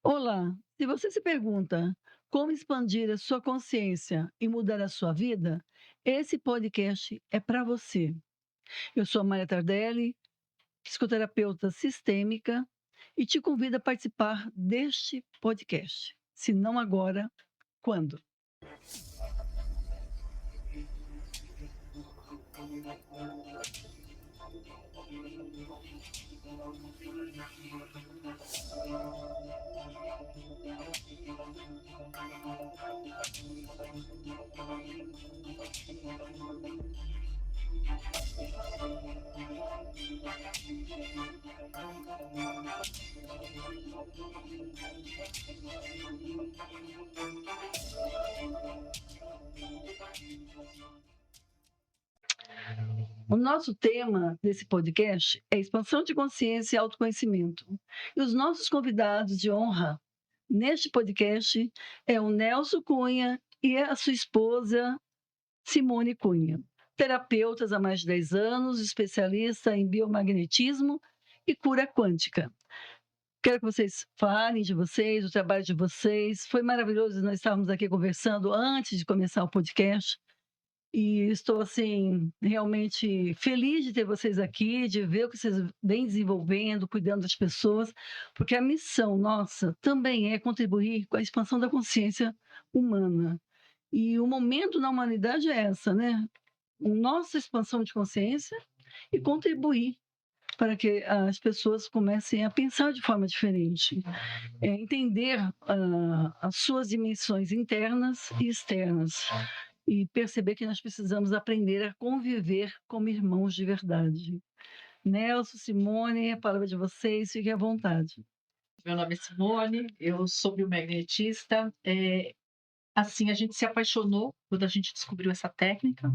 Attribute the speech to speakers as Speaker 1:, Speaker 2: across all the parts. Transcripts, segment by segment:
Speaker 1: Olá, se você se pergunta como expandir a sua consciência e mudar a sua vida, esse podcast é para você. Eu sou a Maria Tardelli, psicoterapeuta sistêmica, e te convido a participar deste podcast. Se não agora, quando? O nosso tema desse podcast é expansão de consciência e autoconhecimento. E os nossos convidados de honra neste podcast é o Nelson Cunha e a sua esposa Simone Cunha, terapeutas há mais de 10 anos, especialista em biomagnetismo e cura quântica. Quero que vocês falem de vocês, do trabalho de vocês. Foi maravilhoso nós estávamos aqui conversando antes de começar o podcast. E estou, assim, realmente feliz de ter vocês aqui, de ver o que vocês vêm desenvolvendo, cuidando das pessoas, porque a missão nossa também é contribuir com a expansão da consciência humana. E o momento na humanidade é essa, né? Nossa expansão de consciência e contribuir para que as pessoas comecem a pensar de forma diferente, entender as suas dimensões internas e externas e perceber que nós precisamos aprender a conviver como irmãos de verdade. Nelson, Simone, a palavra de vocês, fiquem à vontade.
Speaker 2: Meu nome é Simone, eu sou biomagnetista. Assim, a gente se apaixonou quando a gente descobriu essa técnica.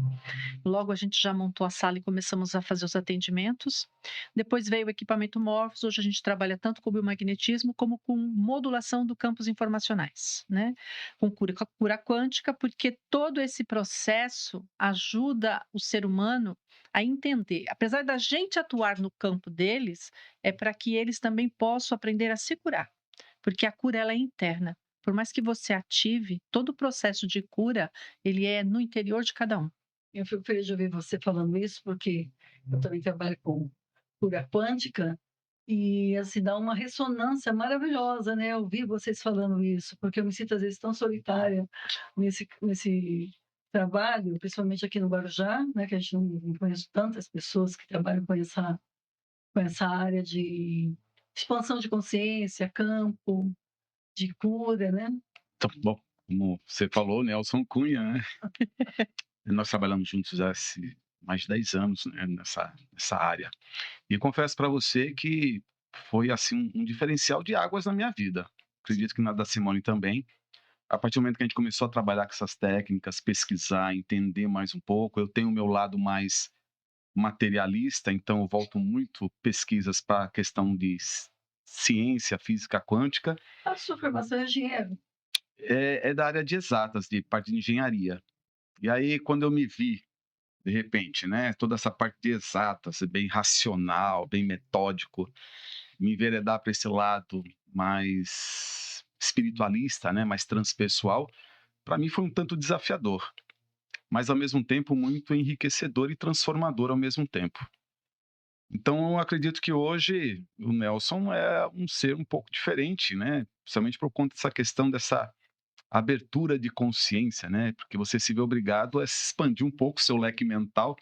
Speaker 2: Logo a gente já montou a sala e começamos a fazer os atendimentos. Depois veio o equipamento Morphos. Hoje a gente trabalha tanto com biomagnetismo como com modulação do campos informacionais, né? Com cura quântica, porque todo esse processo ajuda o ser humano a entender. Apesar da gente atuar no campo deles, é para que eles também possam aprender a se curar, porque a cura ela é interna. Por mais que você ative, todo o processo de cura, ele é no interior de cada um.
Speaker 1: Eu fico feliz de ouvir você falando isso, porque eu também trabalho com cura quântica e, assim, dá uma ressonância maravilhosa, né, ouvir vocês falando isso, porque eu me sinto, às vezes, tão solitária nesse trabalho, principalmente aqui no Guarujá, né, que a gente não conheço tantas pessoas que trabalham com essa área de expansão de consciência, campo, de cura, né.
Speaker 3: Então, bom, como você falou, Nelson Cunha, né? Nós trabalhamos juntos há mais de 10 anos, né, nessa área. E confesso para você que foi assim um diferencial de águas na minha vida. Acredito que na da Simone também. A partir do momento que a gente começou a trabalhar com essas técnicas, pesquisar, entender mais um pouco, eu tenho o meu lado mais materialista, então eu volto muito pesquisas para a questão de ciência, física quântica.
Speaker 1: A sua formação é engenheiro?
Speaker 3: É da área de exatas, de parte de engenharia. E aí, quando eu me vi, de repente, né, toda essa parte de exatas, ser bem racional, bem metódico, me enveredar para esse lado mais espiritualista, né, mais transpessoal, para mim foi um tanto desafiador, mas ao mesmo tempo muito enriquecedor e transformador ao mesmo tempo. Então eu acredito que hoje o Nelson é um ser um pouco diferente, né, principalmente por conta dessa questão dessa abertura de consciência, né, porque você se vê obrigado a se expandir um pouco o seu leque mental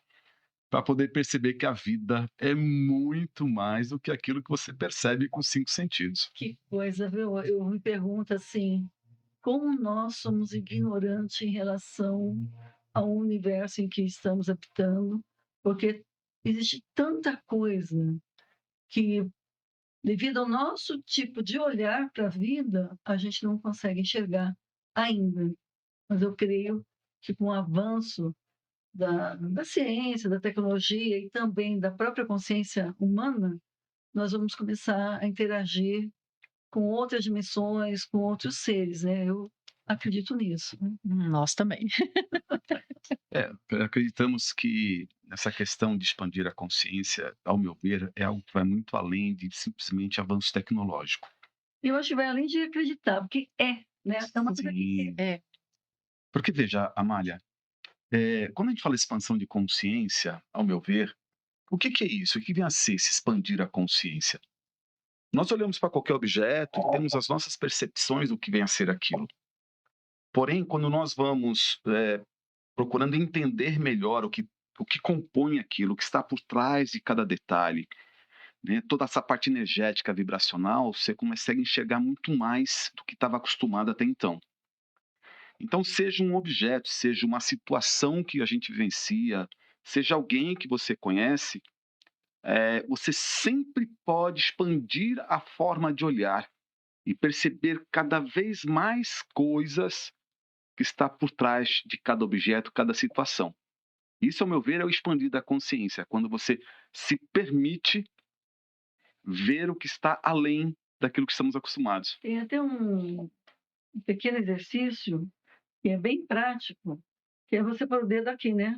Speaker 3: para poder perceber que a vida é muito mais do que aquilo que você percebe com os 5 sentidos.
Speaker 1: Que coisa, viu? Eu me pergunto assim, como nós somos ignorantes em relação ao universo em que estamos habitando, porque existe tanta coisa que, devido ao nosso tipo de olhar para a vida, a gente não consegue enxergar ainda. Mas eu creio que com o avanço da ciência, da tecnologia e também da própria consciência humana, nós vamos começar a interagir com outras dimensões, com outros seres, né? Eu acredito nisso, né?
Speaker 2: Nós também.
Speaker 3: Acreditamos que essa questão de expandir a consciência, ao meu ver, é algo que vai muito além de simplesmente avanço tecnológico.
Speaker 1: Eu acho que vai além de acreditar, porque né? É uma coisa que
Speaker 3: Sim.
Speaker 2: É.
Speaker 3: Porque veja, Amália, quando a gente fala expansão de consciência, ao meu ver, o que que é isso? O que vem a ser se expandir a consciência? Nós olhamos para qualquer objeto e temos as nossas percepções do que vem a ser aquilo. Porém, quando nós vamos procurando entender melhor o que compõe aquilo, o que está por trás de cada detalhe, né, toda essa parte energética, vibracional, você consegue enxergar muito mais do que estava acostumado até então. Então, seja um objeto, seja uma situação que a gente vivencia, seja alguém que você conhece, você sempre pode expandir a forma de olhar e perceber cada vez mais coisas que está por trás de cada objeto, cada situação. Isso, ao meu ver, é o expandir da consciência, quando você se permite ver o que está além daquilo que estamos acostumados.
Speaker 1: tem até um pequeno exercício que é bem prático, que é você pôr o dedo aqui, né?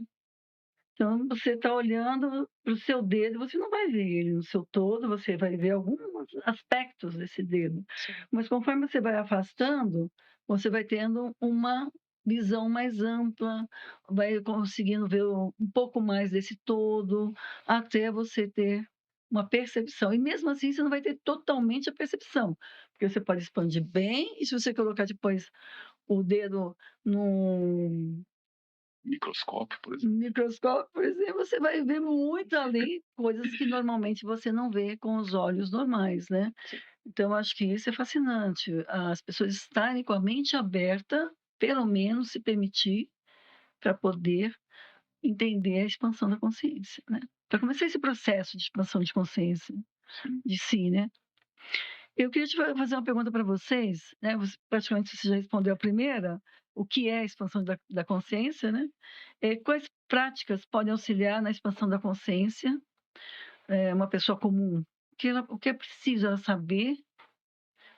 Speaker 1: Então, você está olhando para o seu dedo, você não vai ver ele no seu todo, você vai ver alguns aspectos desse dedo.
Speaker 2: Sim.
Speaker 1: Mas conforme você vai afastando, você vai tendo uma visão mais ampla, vai conseguindo ver um pouco mais desse todo, até você ter uma percepção. E mesmo assim, você não vai ter totalmente a percepção, porque você pode expandir bem, e se você colocar depois o dedo num
Speaker 3: Microscópio, por exemplo.
Speaker 1: microscópio, por exemplo, você vai ver muito além, coisas que normalmente você não vê com os olhos normais, né.
Speaker 2: Sim.
Speaker 1: Então eu acho que isso é fascinante, as pessoas estarem com a mente aberta, pelo menos se permitir, para poder entender a expansão da consciência, né. Para começar esse processo de expansão de consciência
Speaker 3: Sim.
Speaker 1: de si, né. Eu queria fazer uma pergunta para vocês, né, praticamente você já respondeu a primeira, o que é a expansão da consciência, né. Quais práticas podem auxiliar na expansão da consciência, uma pessoa comum? O que é preciso ela saber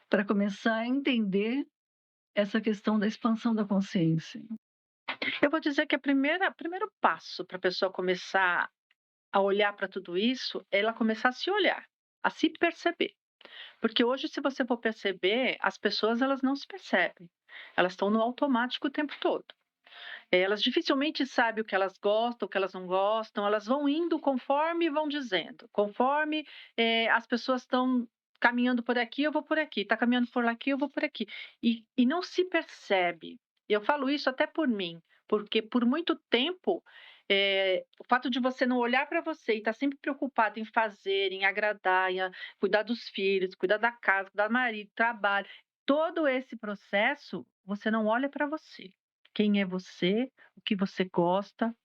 Speaker 1: para começar a entender essa questão da expansão da consciência?
Speaker 2: Eu vou dizer que primeiro passo para a pessoa começar a olhar para tudo isso, é ela começar a se olhar, a se perceber. Porque hoje, se você for perceber, as pessoas elas não se percebem. Elas estão no automático o tempo todo. Elas dificilmente sabem o que elas gostam, o que elas não gostam, elas vão indo conforme vão dizendo. Conforme, as pessoas estão caminhando por aqui, eu vou por aqui, está caminhando por aqui, eu vou por aqui. E não se percebe. Eu falo isso até por mim, porque por muito tempo, o fato de você não olhar para você e estar sempre preocupado em fazer, em agradar, cuidar dos filhos, cuidar da casa, cuidar do marido, trabalho, todo esse processo, você não olha para você. Quem é você, o que você gosta,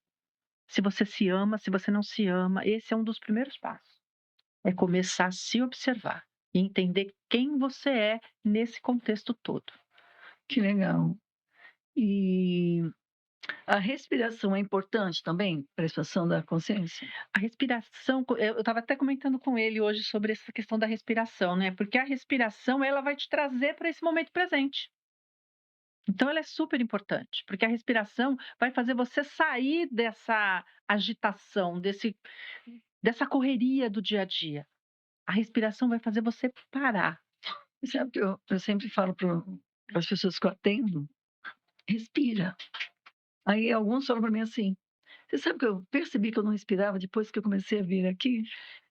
Speaker 2: se você se ama, se você não se ama. Esse é um dos primeiros passos. É começar a se observar e entender quem você é nesse contexto todo.
Speaker 1: Que legal. E a respiração é importante também para a expansão da consciência?
Speaker 2: A respiração, eu estava até comentando com ele hoje sobre essa questão da respiração, né? Porque a respiração ela vai te trazer para esse momento presente. Então ela é super importante, porque a respiração vai fazer você sair dessa agitação, dessa correria do dia a dia. A respiração vai fazer você parar.
Speaker 1: E sabe que eu sempre falo para as pessoas que eu atendo: "Respira". Aí alguns falam para mim assim: "Você sabe que eu percebi que eu não respirava depois que eu comecei a vir aqui?"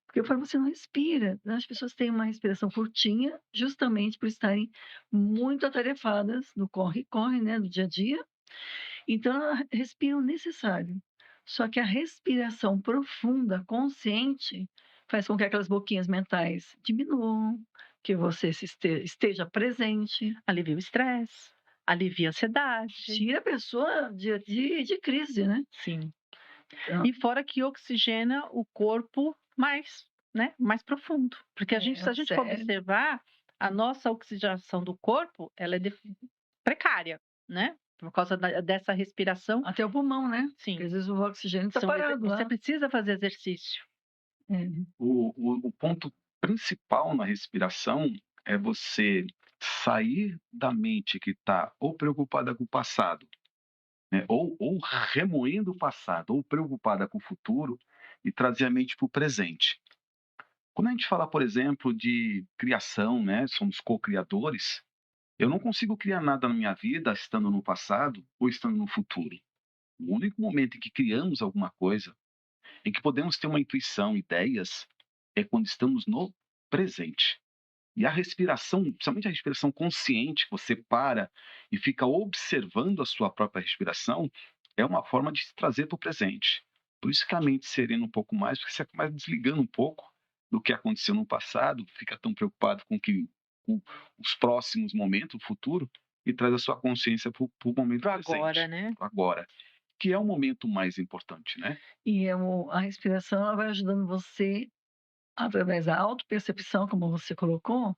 Speaker 1: Porque eu falo: "Você não respira". As pessoas têm uma respiração curtinha, justamente por estarem muito atarefadas no corre-corre, né, do dia a dia, então elas respiram o necessário. Só que a respiração profunda, consciente, faz com que aquelas boquinhas mentais diminuam, que você esteja presente,
Speaker 2: Alivia o estresse, alivia a ansiedade.
Speaker 1: tira a pessoa de crise, né.
Speaker 2: Sim.
Speaker 1: Então
Speaker 2: E fora que oxigena o corpo mais, né, mais profundo. Porque se a
Speaker 1: o
Speaker 2: gente for
Speaker 1: cérebro.
Speaker 2: observar, a nossa oxigenação do corpo, ela é precária, né, por causa dessa respiração.
Speaker 1: Até o pulmão, né, porque
Speaker 2: Sim,
Speaker 1: às vezes o oxigênio está parado
Speaker 2: você
Speaker 1: lá.
Speaker 2: precisa fazer exercício.
Speaker 1: É.
Speaker 3: O ponto principal na respiração é você sair da mente que está ou preocupada com o passado, né, ou remoendo o passado, ou preocupada com o futuro, e trazer a mente para o presente. Quando a gente fala, por exemplo, de criação, né, somos co-criadores, eu não consigo criar nada na minha vida estando no passado ou estando no futuro. O único momento em que criamos alguma coisa, em que podemos ter uma intuição, ideias, é quando estamos no presente. E a respiração, principalmente a respiração consciente, que você para e fica observando a sua própria respiração, é uma forma de se trazer para o presente. Por isso que a mente serena um pouco mais, porque você começa desligando um pouco do que aconteceu no passado, fica tão preocupado com os próximos momentos, o futuro, e traz a sua consciência para o momento
Speaker 2: Pro agora,
Speaker 3: presente,
Speaker 2: né?
Speaker 3: agora, que é o momento mais importante, né?
Speaker 1: E a respiração ela vai ajudando você, através da autopercepção, como você colocou,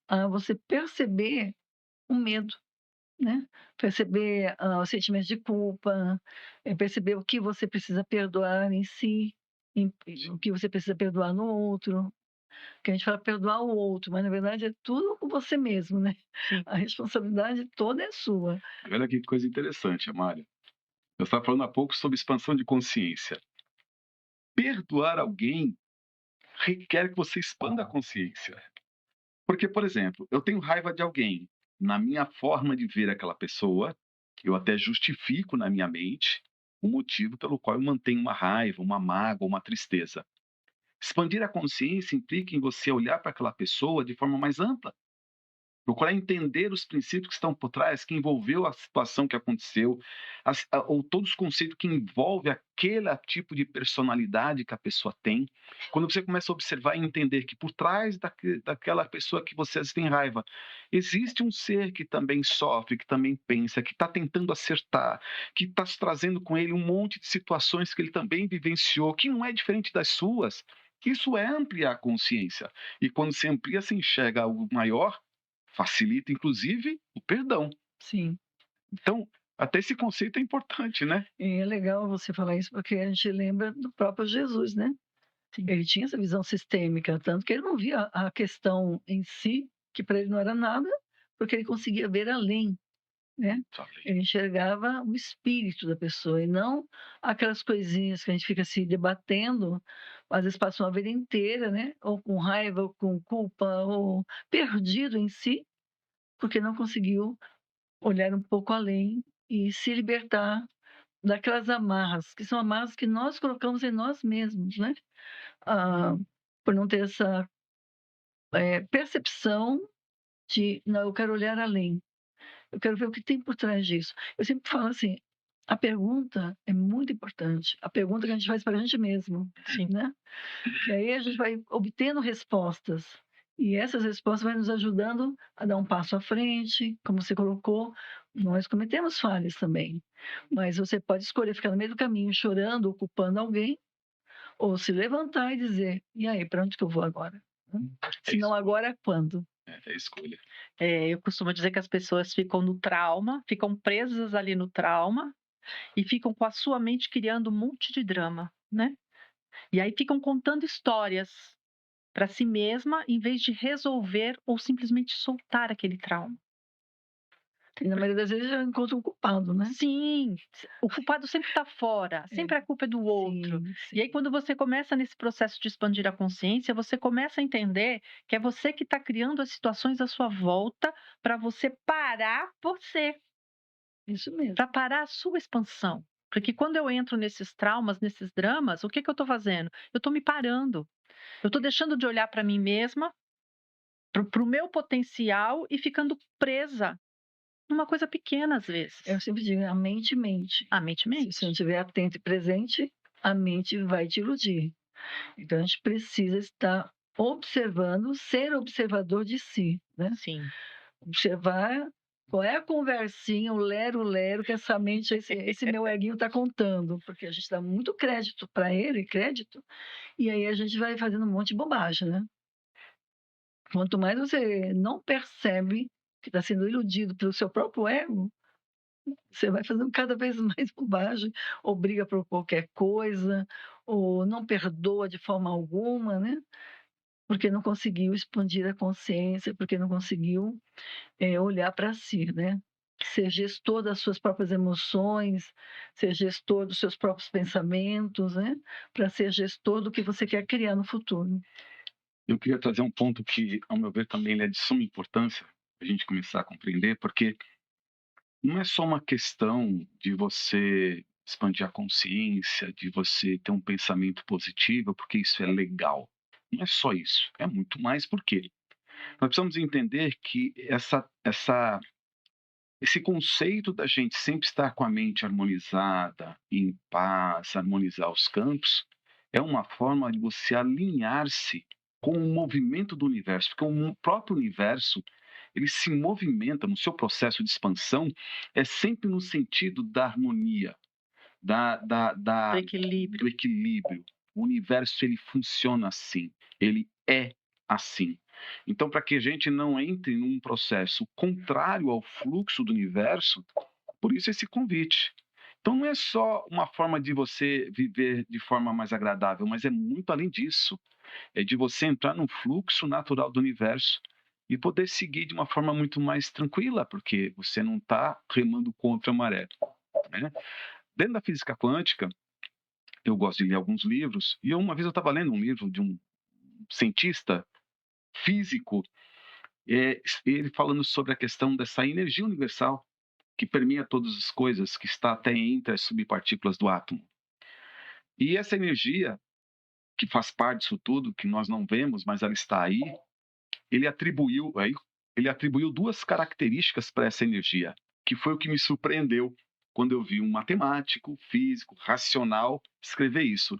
Speaker 1: a você perceber o medo, né? Perceber os sentimentos de culpa, perceber o que você precisa perdoar em si, o que você precisa perdoar no outro. Que a gente fala perdoar o outro, mas na verdade é tudo com você mesmo, né?
Speaker 2: Sim.
Speaker 1: A responsabilidade toda é sua.
Speaker 3: Olha que coisa interessante, Amália. Eu estava falando há pouco sobre expansão de consciência. Perdoar alguém requer que você expanda a consciência. Porque, por exemplo, eu tenho raiva de alguém. Na minha forma de ver aquela pessoa, eu até justifico na minha mente o motivo pelo qual eu mantenho uma raiva, uma mágoa, uma tristeza. Expandir a consciência implica em você olhar para aquela pessoa de forma mais ampla. Procurar entender os princípios que estão por trás, que envolveu a situação que aconteceu, ou todos os conceitos que envolvem aquele tipo de personalidade que a pessoa tem. Quando você começa a observar e entender que por trás daquela pessoa que você às vezes tem raiva, existe um ser que também sofre, que também pensa, que está tentando acertar, que está trazendo com ele um monte de situações que ele também vivenciou, que não é diferente das suas. Isso é ampliar a consciência. E quando se amplia, se enxerga algo maior, facilita, inclusive, o perdão.
Speaker 1: Sim.
Speaker 3: Então, até esse conceito é importante, né?
Speaker 1: E é legal você falar isso porque a gente lembra do próprio Jesus, né?
Speaker 2: Sim.
Speaker 1: Ele tinha essa visão sistêmica, tanto que ele não via a questão em si, que para ele não era nada, porque ele conseguia ver além, né?
Speaker 3: Falei.
Speaker 1: Ele enxergava o espírito da pessoa e não aquelas coisinhas que a gente fica se debatendo, às vezes passa uma vida inteira, né? Ou com raiva, ou com culpa, ou perdido em si, porque não conseguiu olhar um pouco além e se libertar daquelas amarras, que são amarras que nós colocamos em nós mesmos, né? Ah, por não ter essa percepção de, não, eu quero olhar além, eu quero ver o que tem por trás disso. Eu sempre falo assim, a pergunta é muito importante, a pergunta que a gente faz para a gente mesmo,
Speaker 2: Sim.
Speaker 1: né? Que aí a gente vai obtendo respostas. E essas respostas vão nos ajudando a dar um passo à frente, como você colocou, nós cometemos falhas também. Mas você pode escolher ficar no meio do caminho chorando, ou culpando alguém, ou se levantar e dizer: e aí, para onde que eu vou agora? Se não agora, quando?
Speaker 3: É a escolha.
Speaker 2: Eu costumo dizer que as pessoas ficam no trauma, ficam presas ali no trauma e ficam com a sua mente criando um monte de drama, né? E aí ficam contando histórias para si mesma em vez de resolver ou simplesmente soltar aquele trauma.
Speaker 1: E na maioria das vezes já encontra um culpado, né?
Speaker 2: Sim, o culpado sempre está fora, sempre a culpa é do outro.
Speaker 1: Sim,
Speaker 2: E aí, quando você começa nesse processo de expandir a consciência, você começa a entender que é você que está criando as situações à sua volta para você parar você,
Speaker 1: isso mesmo.
Speaker 2: para parar a sua expansão. Porque quando eu entro nesses traumas, nesses dramas, o que eu estou fazendo? Eu estou me parando. Eu estou deixando de olhar para mim mesma, para o meu potencial e ficando presa numa coisa pequena às vezes.
Speaker 1: Eu sempre digo, a mente mente.
Speaker 2: A mente
Speaker 1: Se
Speaker 2: mente.
Speaker 1: você não estiver atento e presente, a mente vai te iludir. Então a gente precisa estar observando, ser observador de si, né?
Speaker 2: Sim.
Speaker 1: Observar qual é a conversinha, o lero-lero que essa mente, esse meu eguinho está contando, porque a gente dá muito crédito para ele, crédito, e aí a gente vai fazendo um monte de bobagem, né? Quanto mais você não percebe que está sendo iludido pelo seu próprio ego, você vai fazendo cada vez mais bobagem, ou briga por qualquer coisa, ou não perdoa de forma alguma, né? Porque não conseguiu expandir a consciência, porque não conseguiu olhar para si, né? Ser gestor das suas próprias emoções, ser gestor dos seus próprios pensamentos, né? Para ser gestor do que você quer criar no futuro.
Speaker 3: Eu queria trazer um ponto que, ao meu ver, também ele é de suma importância a gente começar a compreender, porque não é só uma questão de você expandir a consciência, de você ter um pensamento positivo, porque isso é legal. Não é só isso, é muito mais porque nós precisamos entender que esse conceito da gente sempre estar com a mente harmonizada, em paz, harmonizar os campos, é uma forma de você alinhar-se com o movimento do universo, porque o próprio universo ele se movimenta no seu processo de expansão, é sempre no sentido da harmonia,
Speaker 2: Do equilíbrio.
Speaker 3: do equilíbrio. O universo ele funciona assim, ele é assim. Então, para que a gente não entre num processo contrário ao fluxo do universo, por isso esse convite. Então, não é só uma forma de você viver de forma mais agradável, mas é muito além disso. É de você entrar no fluxo natural do universo e poder seguir de uma forma muito mais tranquila, porque você não está remando contra a maré. Né? Dentro da física quântica, eu gosto de ler alguns livros, e uma vez eu estava lendo um livro de um cientista físico, ele falando sobre a questão dessa energia universal que permeia todas as coisas, que está até entre as subpartículas do átomo. E essa energia, que faz parte disso tudo, que nós não vemos, mas ela está aí, ele atribuiu duas características para essa energia, que foi o que me surpreendeu quando eu vi um matemático, físico, racional escrever isso.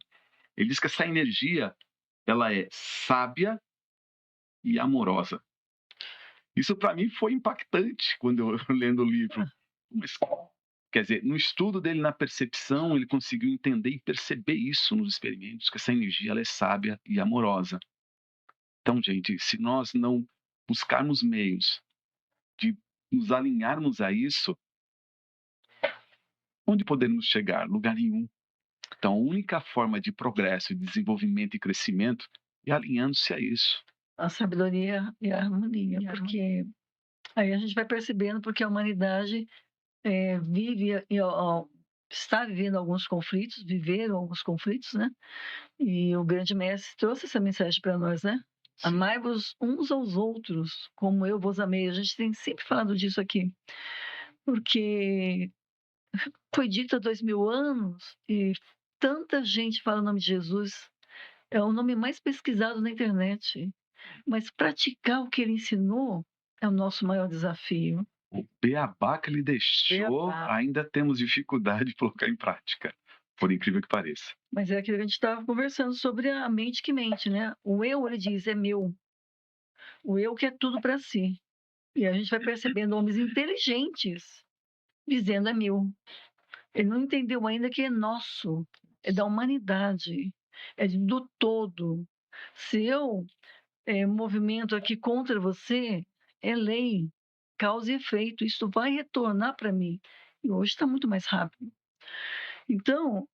Speaker 3: Ele diz que essa energia ela é sábia e amorosa. Isso para mim foi impactante quando eu lendo o livro. Mas, quer dizer, no estudo dele, na percepção, ele conseguiu entender e perceber isso nos experimentos, que essa energia ela é sábia e amorosa. Então, gente, se nós não buscarmos meios de nos alinharmos a isso, onde podemos chegar? Lugar nenhum. Então, a única forma de progresso, de desenvolvimento e crescimento é alinhando-se a isso.
Speaker 1: A sabedoria e a harmonia,
Speaker 2: E a
Speaker 1: porque aí a gente vai percebendo porque a humanidade vive está vivendo alguns conflitos, viveram alguns conflitos, né? E o grande mestre trouxe essa mensagem para nós, né? Amai-vos uns aos outros, como eu vos amei. A gente tem sempre falado disso aqui, porque foi dito há 2000 anos e tanta gente fala o nome de Jesus. É o nome mais pesquisado na internet. Mas praticar o que ele ensinou é o nosso maior desafio.
Speaker 3: O beabá que ele deixou,
Speaker 2: Beabá.
Speaker 3: ainda temos dificuldade de colocar em prática, por incrível que pareça.
Speaker 1: Mas é aquilo que a gente estava conversando sobre a mente que mente, né? O eu, ele diz, é meu. O eu quer tudo para si. E a gente vai percebendo homens inteligentes dizendo é meu. Ele não entendeu ainda que é nosso, é da humanidade, é do todo. Se eu movimento aqui contra você, é lei, causa e efeito, isso vai retornar para mim. E hoje está muito mais rápido. Então,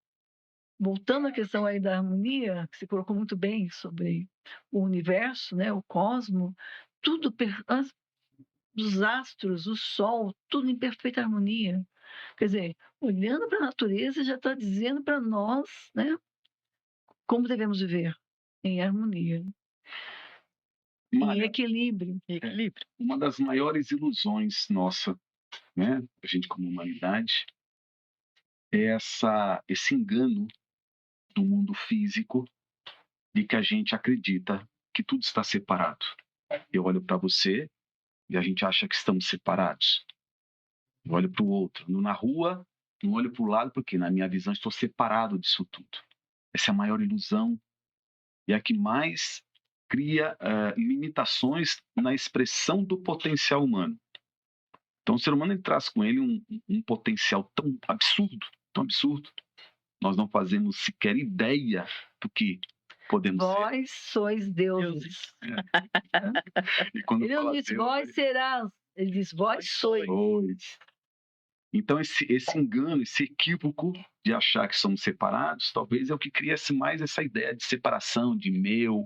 Speaker 1: voltando à questão aí da harmonia, que você colocou muito bem sobre o universo, né, o cosmo, tudo, os astros, o sol, tudo em perfeita harmonia. Quer dizer, olhando para a natureza já está dizendo para nós, né, como devemos viver em harmonia, em
Speaker 3: Mária,
Speaker 1: equilíbrio.
Speaker 2: Equilíbrio.
Speaker 3: uma das maiores ilusões nossa, né, a gente como humanidade, é esse engano do mundo físico de que a gente acredita que tudo está separado. Eu olho para você e a gente acha que estamos separados. Eu olho para o outro, ando na rua, não olho para o lado porque na minha visão estou separado disso tudo. Essa é a maior ilusão e é a que mais cria limitações na expressão do potencial humano. Então o ser humano ele traz com ele um potencial tão absurdo, nós não fazemos sequer ideia do que podemos ser.
Speaker 1: Vós sois deuses.
Speaker 3: E quando
Speaker 1: Ele não
Speaker 3: fala
Speaker 1: disse,
Speaker 3: Deus,
Speaker 1: vós serás. Ele diz, vós sois.
Speaker 3: pois. Então, esse engano, esse equívoco de achar que somos separados, talvez é o que criasse mais essa ideia de separação, de meu,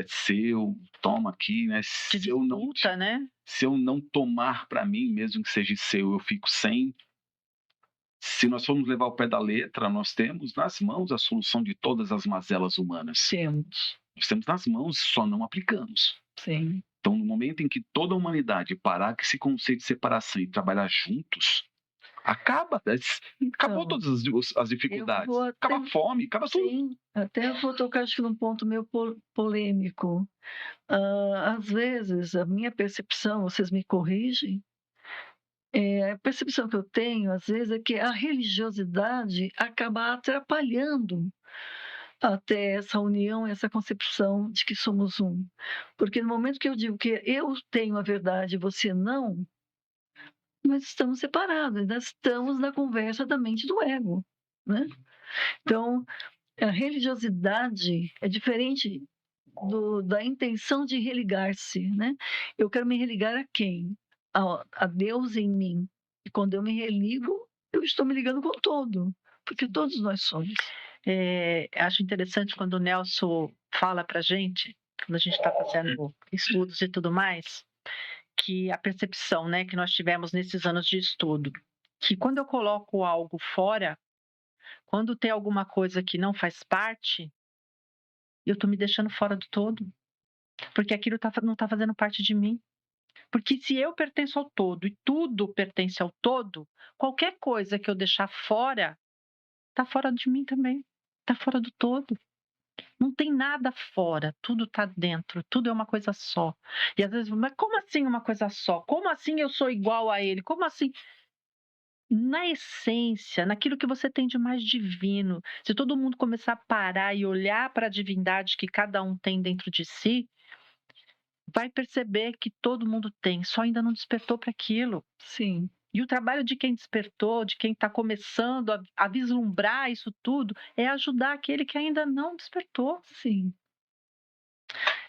Speaker 3: seu, toma aqui, né?
Speaker 2: De disputa, né?
Speaker 3: Se eu não tomar para mim, mesmo que seja seu, eu fico sem. Se nós formos levar ao pé da letra, nós temos nas mãos a solução de todas as mazelas humanas.
Speaker 1: Temos.
Speaker 3: Nós temos nas mãos, só não aplicamos.
Speaker 1: Sim.
Speaker 3: Então, no momento em que toda a humanidade parar com esse conceito de separação e trabalhar juntos, acabou
Speaker 1: Então,
Speaker 3: todas as dificuldades.
Speaker 1: vou
Speaker 3: Acaba
Speaker 1: até
Speaker 3: a fome, acaba tudo.
Speaker 1: sim, até vou tocar acho que num ponto meio polêmico. Às vezes, a minha percepção, vocês me corrigem, a percepção que eu tenho, às vezes, é que a religiosidade acaba atrapalhando até essa união, essa concepção de que somos um. Porque no momento que eu digo que eu tenho a verdade e você não, nós estamos separados, nós estamos na conversa da mente do ego, né? Então, a religiosidade é diferente da intenção de religar-se, né? Eu quero me religar a quem? A Deus em mim. E quando eu me religo, eu estou me ligando com o todo, porque todos nós somos.
Speaker 2: Acho interessante quando o Nelson fala para gente, quando a gente está fazendo estudos e tudo mais, que a percepção, né, que nós tivemos nesses anos de estudo, que quando eu coloco algo fora, quando tem alguma coisa que não faz parte, eu estou me deixando fora do todo, porque aquilo não está fazendo parte de mim. Porque se eu pertenço ao todo e tudo pertence ao todo, qualquer coisa que eu deixar fora, está fora de mim também, está fora do todo. Não tem nada fora, tudo está dentro, tudo é uma coisa só. E às vezes, mas como assim uma coisa só? Como assim eu sou igual a ele? Como assim? Na essência, naquilo que você tem de mais divino, se todo mundo começar a parar e olhar para a divindade que cada um tem dentro de si, vai perceber que todo mundo tem, só ainda não despertou para aquilo.
Speaker 1: Sim.
Speaker 2: E o trabalho de quem despertou, de quem está começando a vislumbrar isso tudo, é ajudar aquele que ainda não despertou.
Speaker 1: Sim.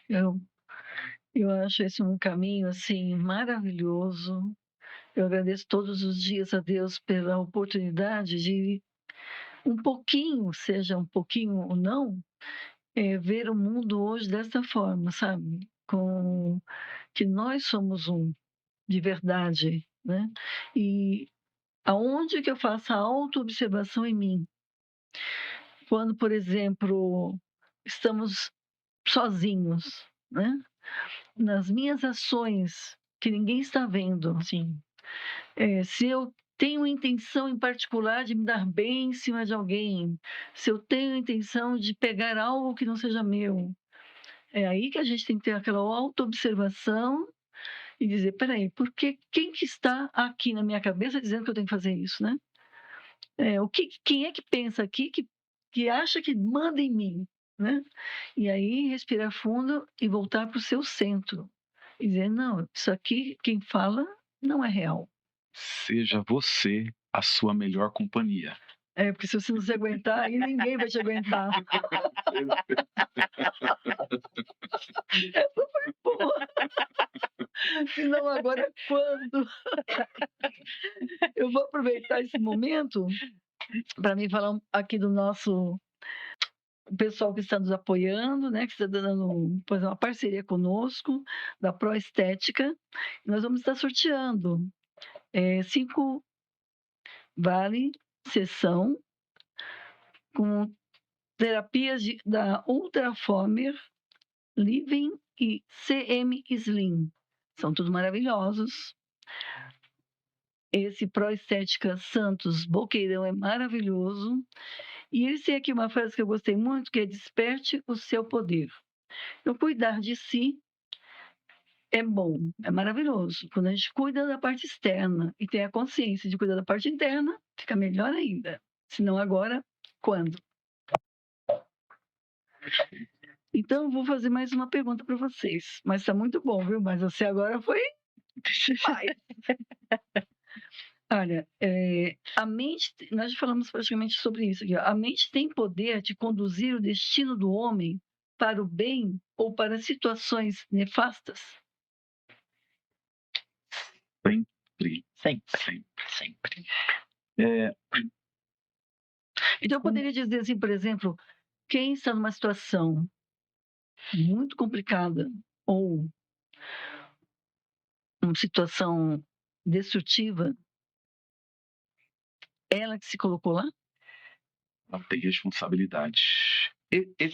Speaker 1: Eu acho esse um caminho assim maravilhoso. Eu agradeço todos os dias a Deus pela oportunidade de um pouquinho, seja um pouquinho ou não, ver o mundo hoje dessa forma, sabe? Com que nós somos um, de verdade, né? E aonde que eu faço a autoobservação em mim? Quando, por exemplo, estamos sozinhos, né? Nas minhas ações, que ninguém está vendo.
Speaker 2: Sim.
Speaker 1: Se eu tenho intenção em particular de me dar bem em cima de alguém, se eu tenho intenção de pegar algo que não seja meu, é aí que a gente tem que ter aquela autoobservação e dizer, peraí, porque quem que está aqui na minha cabeça dizendo que eu tenho que fazer isso, né? Quem é que pensa aqui que acha que manda em mim, né? E aí respirar fundo e voltar para o seu centro e dizer, não, isso aqui quem fala não é real.
Speaker 3: Seja você a sua melhor companhia.
Speaker 1: Porque se você não se aguentar, aí ninguém vai te aguentar. Essa foi boa. Senão agora quando? Eu vou aproveitar esse momento para me falar aqui do nosso pessoal que está nos apoiando, né, que está dando fazer uma parceria conosco, da Pro Estética. Nós vamos estar sorteando 5 vale sessão com terapias da Ultraformer, Living e CM Slim. São todos maravilhosos. Esse Pro Estética Santos Boqueirão é maravilhoso. E eles têm aqui uma frase que eu gostei muito, que é desperte o seu poder. Então, cuidar de si é bom, é maravilhoso. Quando a gente cuida da parte externa e tem a consciência de cuidar da parte interna, fica melhor ainda. Se não agora, quando? Então, eu vou fazer mais uma pergunta para vocês. Mas está muito bom, viu? Mas você agora foi... Olha, a mente, nós já falamos praticamente sobre isso aqui. A mente tem poder de conduzir o destino do homem para o bem ou para situações nefastas?
Speaker 3: Sempre.
Speaker 1: Então, eu poderia dizer assim, por exemplo, quem está numa situação muito complicada ou uma situação destrutiva, ela que se colocou lá?
Speaker 3: Ela tem responsabilidade.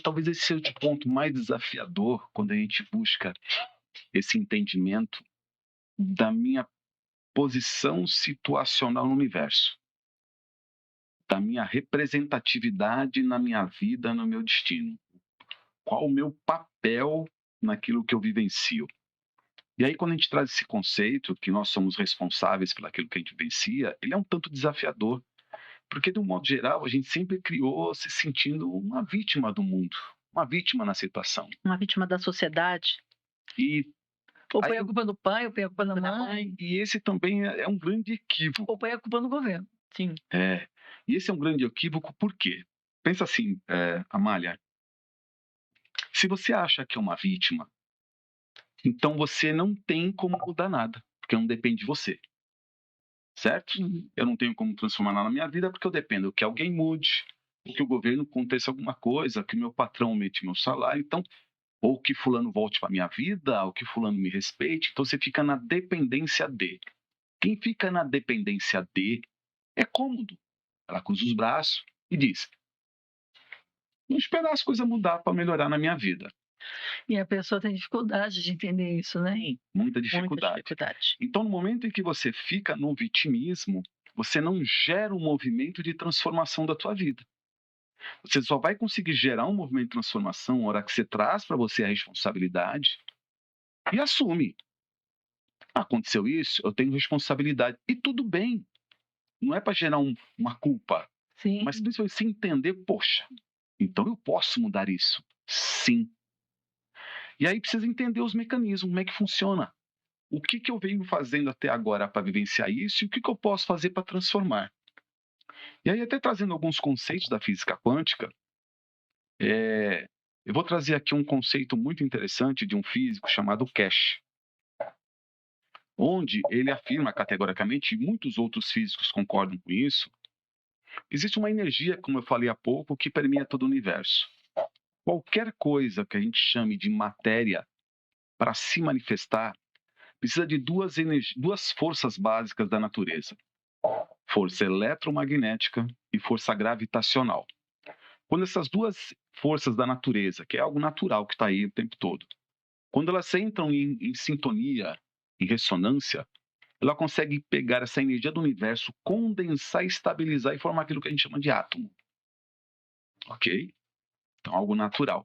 Speaker 3: talvez esse seja o ponto mais desafiador quando a gente busca esse entendimento da minha posição situacional no universo, da minha representatividade na minha vida, no meu destino. Qual o meu papel naquilo que eu vivencio? E aí, quando a gente traz esse conceito, que nós somos responsáveis por aquilo que a gente vivencia, ele é um tanto desafiador. Porque, de um modo geral, a gente sempre criou se sentindo uma vítima do mundo, uma vítima na situação.
Speaker 2: Uma vítima da sociedade.
Speaker 3: E,
Speaker 1: Ou põe
Speaker 3: aí,
Speaker 1: a culpa no pai, ou põe a culpa na
Speaker 2: Da
Speaker 1: mãe,
Speaker 2: mãe.
Speaker 3: e esse também é um grande equívoco.
Speaker 1: ou põe a culpa no governo.
Speaker 2: Sim.
Speaker 3: E esse é um grande equívoco por quê? Pensa assim, Amália, se você acha que é uma vítima, então você não tem como mudar nada, porque não depende de você. Certo? Eu não tenho como transformar nada na minha vida porque eu dependo que alguém mude, que o governo aconteça alguma coisa, que meu patrão aumente meu salário, então, ou que fulano volte para minha vida, ou que fulano me respeite. Então você fica na dependência de. Quem fica na dependência de é cômodo. Ela cruza os braços e diz: vou esperar as coisas mudar para melhorar na minha vida.
Speaker 1: E a pessoa tem dificuldade de entender isso, né?
Speaker 2: Sim.
Speaker 3: Muita
Speaker 2: Muita
Speaker 3: dificuldade.
Speaker 2: dificuldade.
Speaker 3: Então, no momento em que você fica no vitimismo, você não gera um movimento de transformação da tua vida. Você só vai conseguir gerar um movimento de transformação na hora que você traz para você a responsabilidade e assume. Aconteceu isso, eu tenho responsabilidade. E tudo bem. Não é para gerar uma culpa,
Speaker 1: Sim.
Speaker 3: mas principalmente se entender, poxa, então eu posso mudar isso. Sim. E aí precisa entender os mecanismos, como é que funciona. O que eu venho fazendo até agora para vivenciar isso e o que eu posso fazer para transformar. E aí, até trazendo alguns conceitos da física quântica, eu vou trazer aqui um conceito muito interessante de um físico chamado Cash, onde ele afirma categoricamente, e muitos outros físicos concordam com isso, existe uma energia, como eu falei há pouco, que permeia todo o universo. Qualquer coisa que a gente chame de matéria, para se manifestar, precisa de duas forças básicas da natureza: força eletromagnética e força gravitacional. Quando essas duas forças da natureza, que é algo natural que está aí o tempo todo, quando elas entram em sintonia, em ressonância, ela consegue pegar essa energia do universo, condensar, estabilizar e formar aquilo que a gente chama de átomo. Ok? Então, algo natural.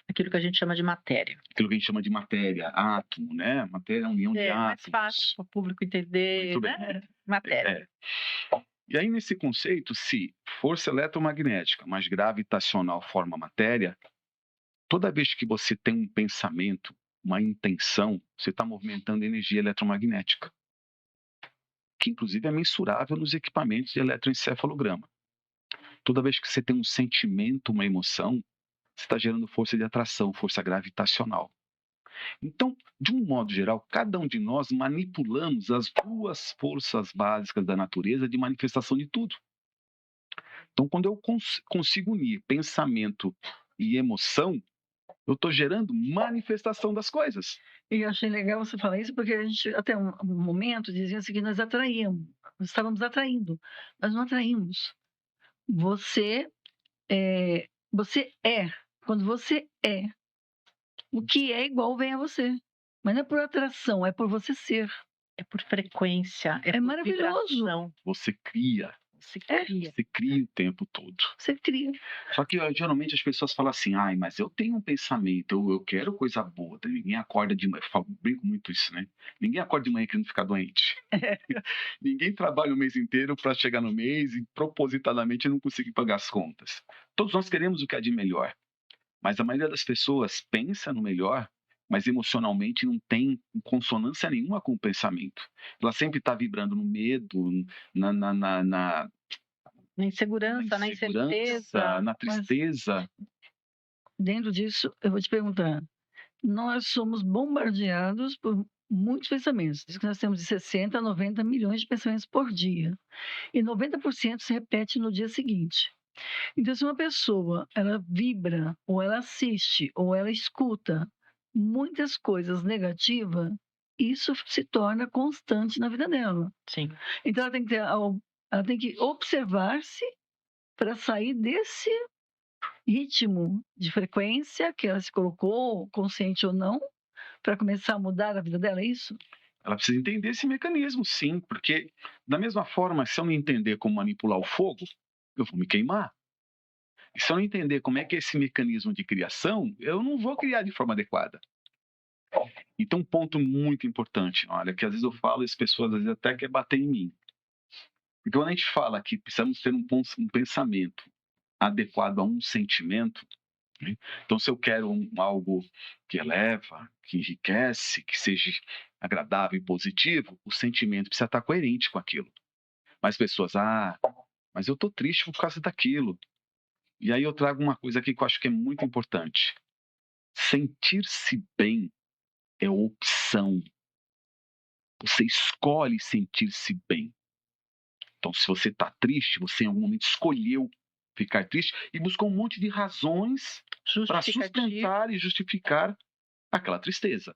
Speaker 2: Aquilo que a gente chama de matéria.
Speaker 3: Aquilo que a gente chama de matéria, átomo, né? Matéria é a união de
Speaker 2: Mais
Speaker 3: átomos.
Speaker 2: fácil para o público entender,
Speaker 3: Muito bem.
Speaker 2: né? Matéria.
Speaker 3: E aí, nesse conceito, se força eletromagnética mais gravitacional forma matéria, toda vez que você tem um pensamento, uma intenção, você está movimentando energia eletromagnética, que inclusive é mensurável nos equipamentos de eletroencefalograma. Toda vez que você tem um sentimento, uma emoção, você está gerando força de atração, força gravitacional. Então, de um modo geral, cada um de nós manipulamos as duas forças básicas da natureza de manifestação de tudo. Então, quando eu consigo unir pensamento e emoção, eu estou gerando manifestação das coisas.
Speaker 1: E eu achei legal você falar isso, porque a gente, até um momento, dizia assim que nós atraíamos, nós estávamos atraindo. Nós não atraímos. Você é. Quando você é, o que é igual vem a você. Mas não é por atração, é por você ser.
Speaker 2: É por frequência, é por
Speaker 1: maravilhoso.
Speaker 2: vibração.
Speaker 3: Você cria.
Speaker 2: Se cria.
Speaker 3: Você cria o tempo todo.
Speaker 1: Você cria.
Speaker 3: Só que geralmente as pessoas falam assim: ai, mas eu tenho um pensamento, eu quero coisa boa. Ninguém acorda de manhã. Eu brinco muito isso, né? Ninguém acorda de manhã querendo ficar doente. Ninguém trabalha o mês inteiro para chegar no mês e propositadamente não conseguir pagar as contas. Todos nós queremos o que há de melhor. Mas a maioria das pessoas pensa no melhor, mas emocionalmente não tem consonância nenhuma com o pensamento. Ela sempre está vibrando no medo,
Speaker 2: Na insegurança, na incerteza.
Speaker 3: na tristeza.
Speaker 1: Dentro disso, eu vou te perguntar. Nós somos bombardeados por muitos pensamentos. Diz que nós temos de 60 a 90 milhões de pensamentos por dia. E 90% se repete no dia seguinte. Então, se uma pessoa ela vibra, ou ela assiste, ou ela escuta muitas coisas negativas, isso se torna constante na vida dela.
Speaker 2: Sim.
Speaker 1: Então, ela tem que observar-se para sair ritmo de frequência que ela se colocou, consciente ou não, para começar a mudar a vida dela, é isso?
Speaker 3: Ela precisa entender esse mecanismo, sim, porque da mesma forma, se eu não entender como manipular o fogo, eu vou me queimar. E se eu não entender como é que é esse mecanismo de criação, eu não vou criar de forma adequada. Então, um ponto muito importante, olha, que às vezes eu falo e as pessoas às vezes até querem bater em mim. Porque quando a gente fala que precisamos ter um pensamento adequado a um sentimento, né? Então, se eu quero algo que eleva, que enriquece, que seja agradável e positivo, o sentimento precisa estar coerente com aquilo. Mas pessoas, mas eu estou triste por causa daquilo. E aí eu trago uma coisa aqui que eu acho que é muito importante. Sentir-se bem é opção. Você escolhe sentir-se bem. Então, se você está triste, você em algum momento escolheu ficar triste e buscou um monte de razões para sustentar e justificar aquela tristeza.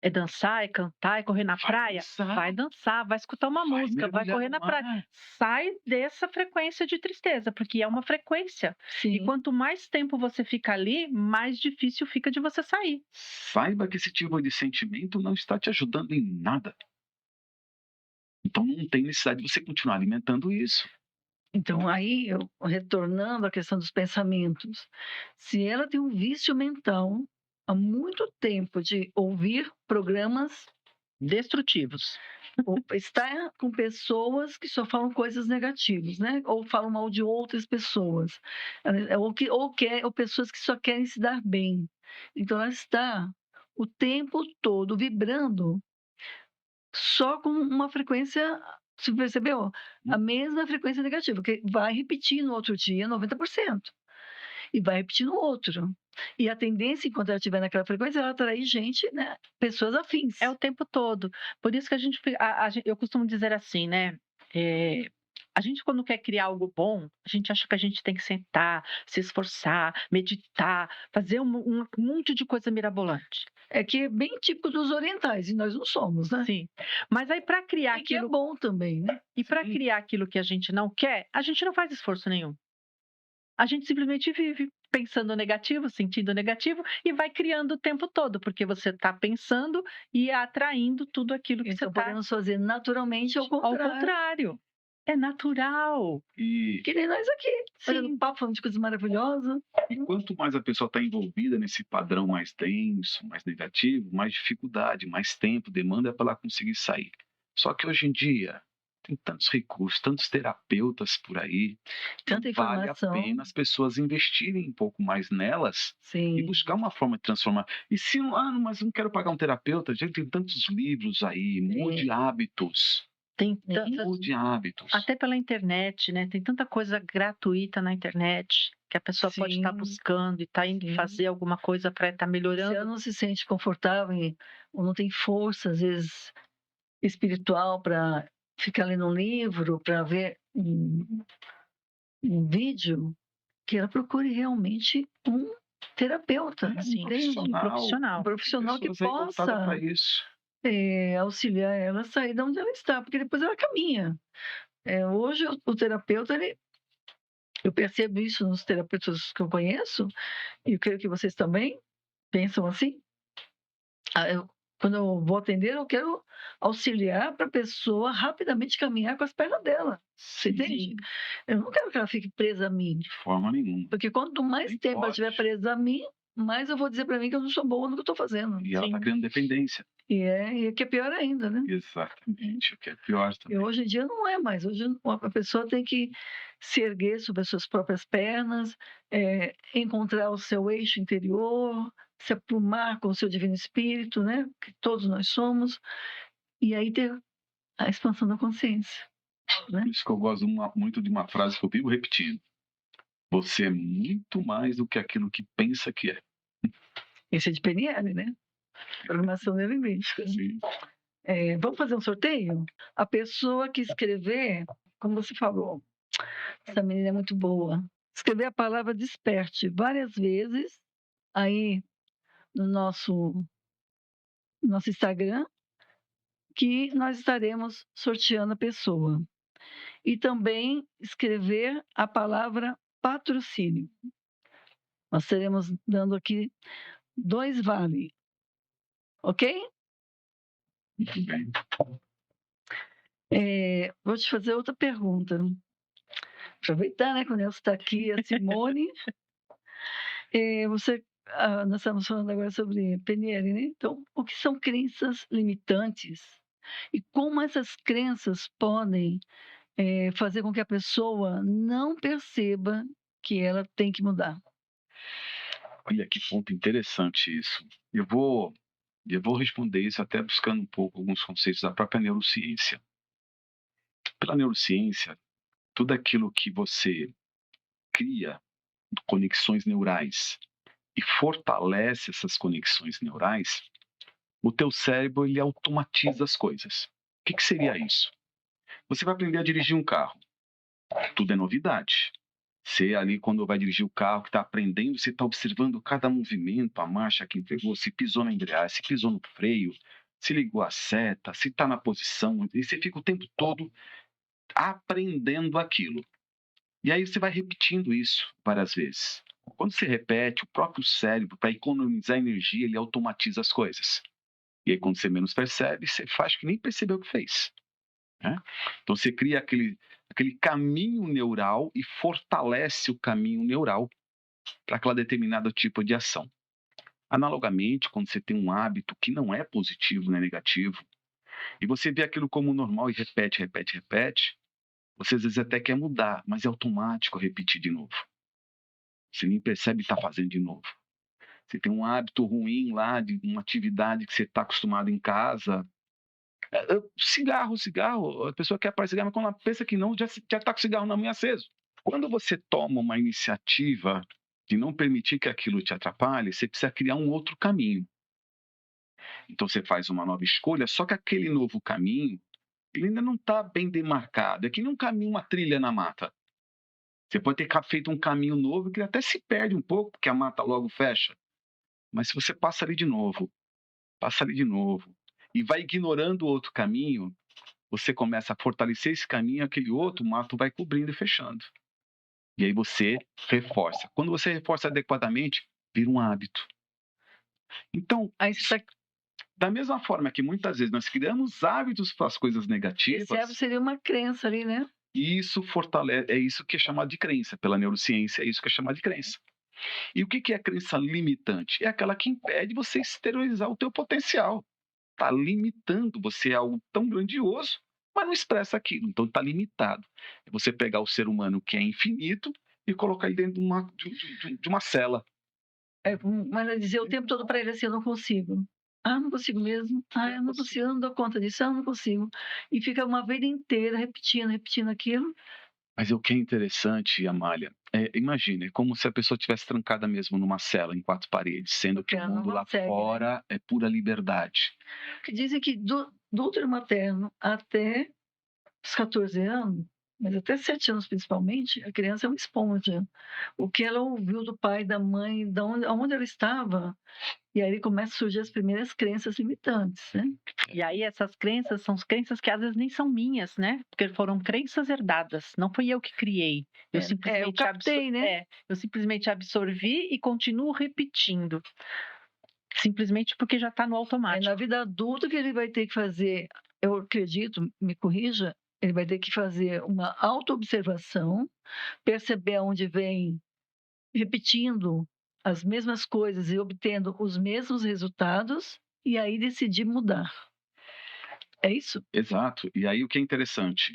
Speaker 2: É dançar, é cantar, é correr na praia?
Speaker 3: Dançar,
Speaker 2: Vai dançar, vai escutar uma música, vai correr na praia. Sai dessa frequência de tristeza, porque é uma frequência.
Speaker 1: Sim.
Speaker 2: E quanto mais tempo você fica ali, mais difícil fica de você sair.
Speaker 3: Saiba que esse tipo de sentimento não está te ajudando em nada. Então não tem necessidade de você continuar alimentando isso.
Speaker 1: Então, aí, retornando à questão dos pensamentos, se ela tem um vício mental há muito tempo de ouvir programas
Speaker 2: Destrutivos.
Speaker 1: ou estar com pessoas que só falam coisas negativas, né? Ou falam mal de outras pessoas, ou pessoas que só querem se dar bem. Então, ela está o tempo todo vibrando só com uma frequência, você percebeu? A mesma frequência negativa, que vai repetir no outro dia 90%. E vai repetir no outro. E a tendência, enquanto ela estiver naquela frequência, ela atrair gente, né? Pessoas afins.
Speaker 2: É o tempo todo. Por isso que eu costumo dizer assim, né? A gente, quando quer criar algo bom, a gente acha que a gente tem que sentar, se esforçar, meditar, fazer um monte de coisa mirabolante.
Speaker 1: É que é bem típico dos orientais, e nós não somos, né?
Speaker 2: Sim. Mas aí, para criar
Speaker 1: E que é
Speaker 2: aquilo.
Speaker 1: bom também, né?
Speaker 2: E para criar aquilo que a gente não quer, a gente não faz esforço nenhum. A gente simplesmente vive pensando negativo, sentindo negativo e vai criando o tempo todo, porque você está pensando e atraindo tudo aquilo que
Speaker 1: Então,
Speaker 2: você está.
Speaker 1: podemos fazer naturalmente ao
Speaker 2: Ao
Speaker 1: contrário.
Speaker 2: contrário. É natural.
Speaker 3: E
Speaker 1: Que nem nós aqui, fazendo
Speaker 2: Sim.
Speaker 1: papo, falando de coisas maravilosas.
Speaker 3: quanto mais a pessoa está envolvida nesse padrão mais denso, mais negativo, mais dificuldade, mais tempo, demanda para ela conseguir sair. Só que hoje em dia tem tantos recursos, tantos terapeutas por aí,
Speaker 1: Tanta
Speaker 3: vale a
Speaker 1: informação.
Speaker 3: pena as pessoas investirem um pouco mais nelas e
Speaker 1: Sim.
Speaker 3: buscar uma forma de transformar. E se mas não quero pagar um terapeuta, gente, tem tantos livros aí, mude hábitos,
Speaker 2: Tem tantas.
Speaker 3: mude hábitos.
Speaker 2: Até pela internet, né? Tem tanta coisa gratuita na internet que a pessoa pode estar
Speaker 1: Sim.
Speaker 2: buscando e está indo
Speaker 1: Sim.
Speaker 2: fazer alguma coisa para estar
Speaker 1: Se
Speaker 2: melhorando.
Speaker 1: ela não se sente confortável ou não tem força, às vezes, espiritual para ficar lendo um livro, para ver um vídeo, que ela procure realmente um terapeuta,
Speaker 2: Sim,
Speaker 1: entende?
Speaker 2: um profissional.
Speaker 1: Um profissional que
Speaker 3: Pessoas aí voltadas
Speaker 1: possa
Speaker 3: para isso.
Speaker 1: auxiliar ela a sair de onde ela está, porque depois ela caminha. Hoje, o terapeuta, eu percebo isso nos terapeutas que eu conheço, e eu creio que vocês também pensam assim. Quando eu vou atender, eu quero auxiliar para a pessoa rapidamente caminhar com as pernas dela. Você entende? Eu não quero que ela fique presa a mim.
Speaker 3: De forma nenhuma.
Speaker 1: Porque quanto mais
Speaker 3: Nem
Speaker 1: tempo ela
Speaker 3: pode.
Speaker 1: estiver presa a mim, mais eu vou dizer para mim que eu não sou boa no que eu estou fazendo.
Speaker 3: E ela está criando dependência.
Speaker 1: E o que é pior ainda, né?
Speaker 3: Exatamente, o que é pior
Speaker 1: E
Speaker 3: também.
Speaker 1: hoje em dia não é mais. Hoje a pessoa tem que se erguer sobre as suas próprias pernas, encontrar o seu eixo interior, se aprumar com o seu divino espírito, né? Que todos nós somos, e aí ter a expansão da consciência, né?
Speaker 3: Por isso que eu gosto muito de uma frase que eu vivo repetindo. Você é muito mais do que aquilo que pensa que é.
Speaker 1: Esse é de PNL, né? Programação neurolinguística.
Speaker 3: Sim.
Speaker 1: Vamos fazer um sorteio? A pessoa que escrever, como você falou, essa menina é muito boa. Escrever a palavra desperte várias vezes aí no nosso Instagram, que nós estaremos sorteando a pessoa. E também escrever a palavra patrocínio. Nós teremos dando aqui 2 vale, ok?
Speaker 3: Muito bem.
Speaker 1: Vou te fazer outra pergunta. Aproveitar, né, que o Nelson está aqui, a Simone. Nós estamos falando agora sobre PNL, né? Então, o que são crenças limitantes e como essas crenças podem fazer com que a pessoa não perceba que ela tem que mudar?
Speaker 3: Olha que ponto interessante isso. Eu vou responder isso até buscando um pouco alguns conceitos da própria neurociência. Pela neurociência, tudo aquilo que você cria conexões neurais e fortalece essas conexões neurais, o teu cérebro ele automatiza as coisas. O que seria isso? Você vai aprender a dirigir um carro. Tudo é novidade. Você ali, quando vai dirigir o carro, que está aprendendo, você está observando cada movimento, a marcha que entregou, se pisou na embreagem, se pisou no freio, se ligou a seta, se está na posição. E você fica o tempo todo aprendendo aquilo. E aí você vai repetindo isso várias vezes. Quando você repete, o próprio cérebro, para economizar energia, ele automatiza as coisas. E aí, quando você menos percebe, você faz que nem percebeu o que fez. Né? Então, você cria aquele caminho neural e fortalece o caminho neural para aquela determinado tipo de ação. Analogamente, quando você tem um hábito que não é positivo, não é negativo, e você vê aquilo como normal e repete, você às vezes até quer mudar, mas é automático repetir de novo. Você nem percebe que está fazendo de novo. Você tem um hábito ruim lá, de uma atividade que você está acostumado em casa. Cigarro, a pessoa quer apagar cigarro, mas quando ela pensa que não, já está com o cigarro na mão aceso. Quando você toma uma iniciativa de não permitir que aquilo te atrapalhe, você precisa criar um outro caminho. Então você faz uma nova escolha, só que aquele novo caminho, ele ainda não está bem demarcado. É que nem um caminho, uma trilha na mata. Você pode ter feito um caminho novo que até se perde um pouco, porque a mata logo fecha. Mas se você passa ali de novo, e vai ignorando o outro caminho, você começa a fortalecer esse caminho, aquele outro, o mato vai cobrindo e fechando. E aí você reforça. Quando você reforça adequadamente, vira um hábito. Então, da mesma forma que muitas vezes nós criamos hábitos para as coisas negativas,
Speaker 1: esse hábito seria uma crença ali, né?
Speaker 3: Isso fortalece, é isso que é chamado de crença. Pela neurociência, é isso que é chamado de crença. E o que é a crença limitante? É aquela que impede você exteriorizar o teu potencial. Está limitando você a algo tão grandioso, mas não expressa aquilo. Então está limitado. É você pegar o ser humano que é infinito e colocar ele dentro de uma cela.
Speaker 1: Mas dizer o tempo todo para ele assim, eu não consigo. Não consigo mesmo. Eu não consigo, eu não dou conta disso, eu não consigo. E fica uma vida inteira repetindo aquilo.
Speaker 3: Mas o que é interessante, Amália, imagina, é como se a pessoa estivesse trancada mesmo numa cela, em 4 paredes, sendo que o mundo lá fora é pura liberdade.
Speaker 1: Que dizem que do útero materno até os 14 anos, mas até 7 anos principalmente, a criança é uma esponja. O que ela ouviu do pai, da mãe, onde ela estava, e aí começam a surgir as primeiras crenças limitantes, né?
Speaker 2: E aí essas crenças são crenças que às vezes nem são minhas, né? Porque foram crenças herdadas, não fui eu que criei. Eu simplesmente
Speaker 1: captei, né?
Speaker 2: Eu simplesmente absorvi e continuo repetindo. Simplesmente porque já está no automático.
Speaker 1: Na vida adulta que ele vai ter que fazer, eu acredito, me corrija, ele vai ter que fazer uma autoobservação, perceber aonde vem repetindo as mesmas coisas e obtendo os mesmos resultados, e aí decidir mudar. É isso?
Speaker 3: Exato. E aí o que é interessante,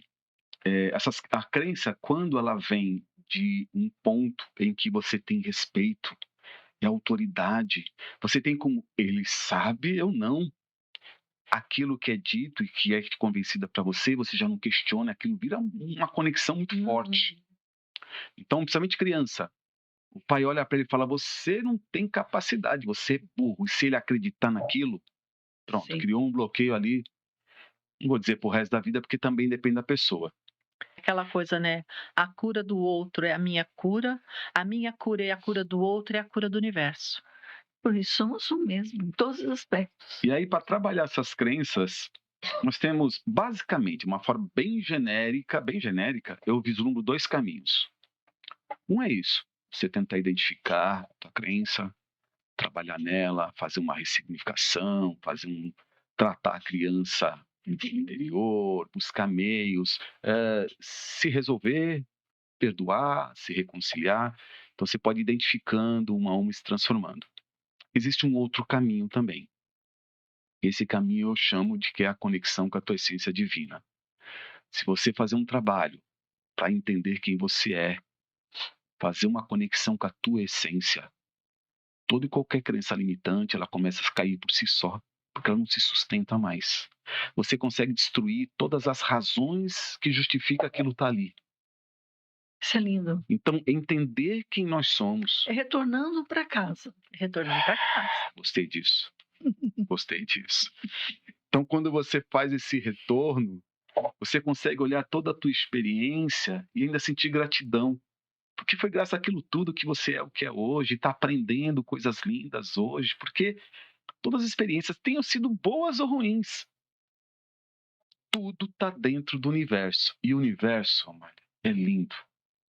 Speaker 3: a crença, quando ela vem de um ponto em que você tem respeito e autoridade, você tem como ele sabe, eu não. Aquilo que é dito e que é convencida para você, você já não questiona, aquilo vira uma conexão muito forte. Então, principalmente criança, o pai olha para ele e fala: você não tem capacidade, você é burro. E se ele acreditar naquilo, pronto,
Speaker 1: Sim.
Speaker 3: Criou um bloqueio ali. Não vou dizer pro resto da vida, porque também depende da pessoa.
Speaker 2: Aquela coisa, né? A cura do outro é a minha cura é a cura do outro, é a cura do universo.
Speaker 1: Por isso somos um mesmo, em todos os aspectos.
Speaker 3: E aí, para trabalhar essas crenças, nós temos basicamente uma forma bem genérica, eu vislumbro 2 caminhos. Um é isso. você tentar identificar a tua crença, trabalhar nela, fazer uma ressignificação, tratar a criança interior, buscar meios, se resolver, perdoar, se reconciliar. Então você pode ir identificando uma alma e se transformando. Existe um outro caminho também. Esse caminho eu chamo de que é a conexão com a tua essência divina. Se você fazer um trabalho para entender quem você é, fazer uma conexão com a tua essência, toda e qualquer crença limitante, ela começa a cair por si só, porque ela não se sustenta mais. Você consegue destruir todas as razões que justificam aquilo estar ali.
Speaker 1: Isso é lindo.
Speaker 3: Então, entender quem nós somos.
Speaker 1: É retornando para casa.
Speaker 2: Retornando para casa.
Speaker 3: Gostei disso. Gostei disso. Então, quando você faz esse retorno, você consegue olhar toda a tua experiência e ainda sentir gratidão. Porque foi graças àquilo tudo que você é o que é hoje, está aprendendo coisas lindas hoje, porque todas as experiências tenham sido boas ou ruins. Tudo está dentro do universo. E o universo, Amália, é lindo.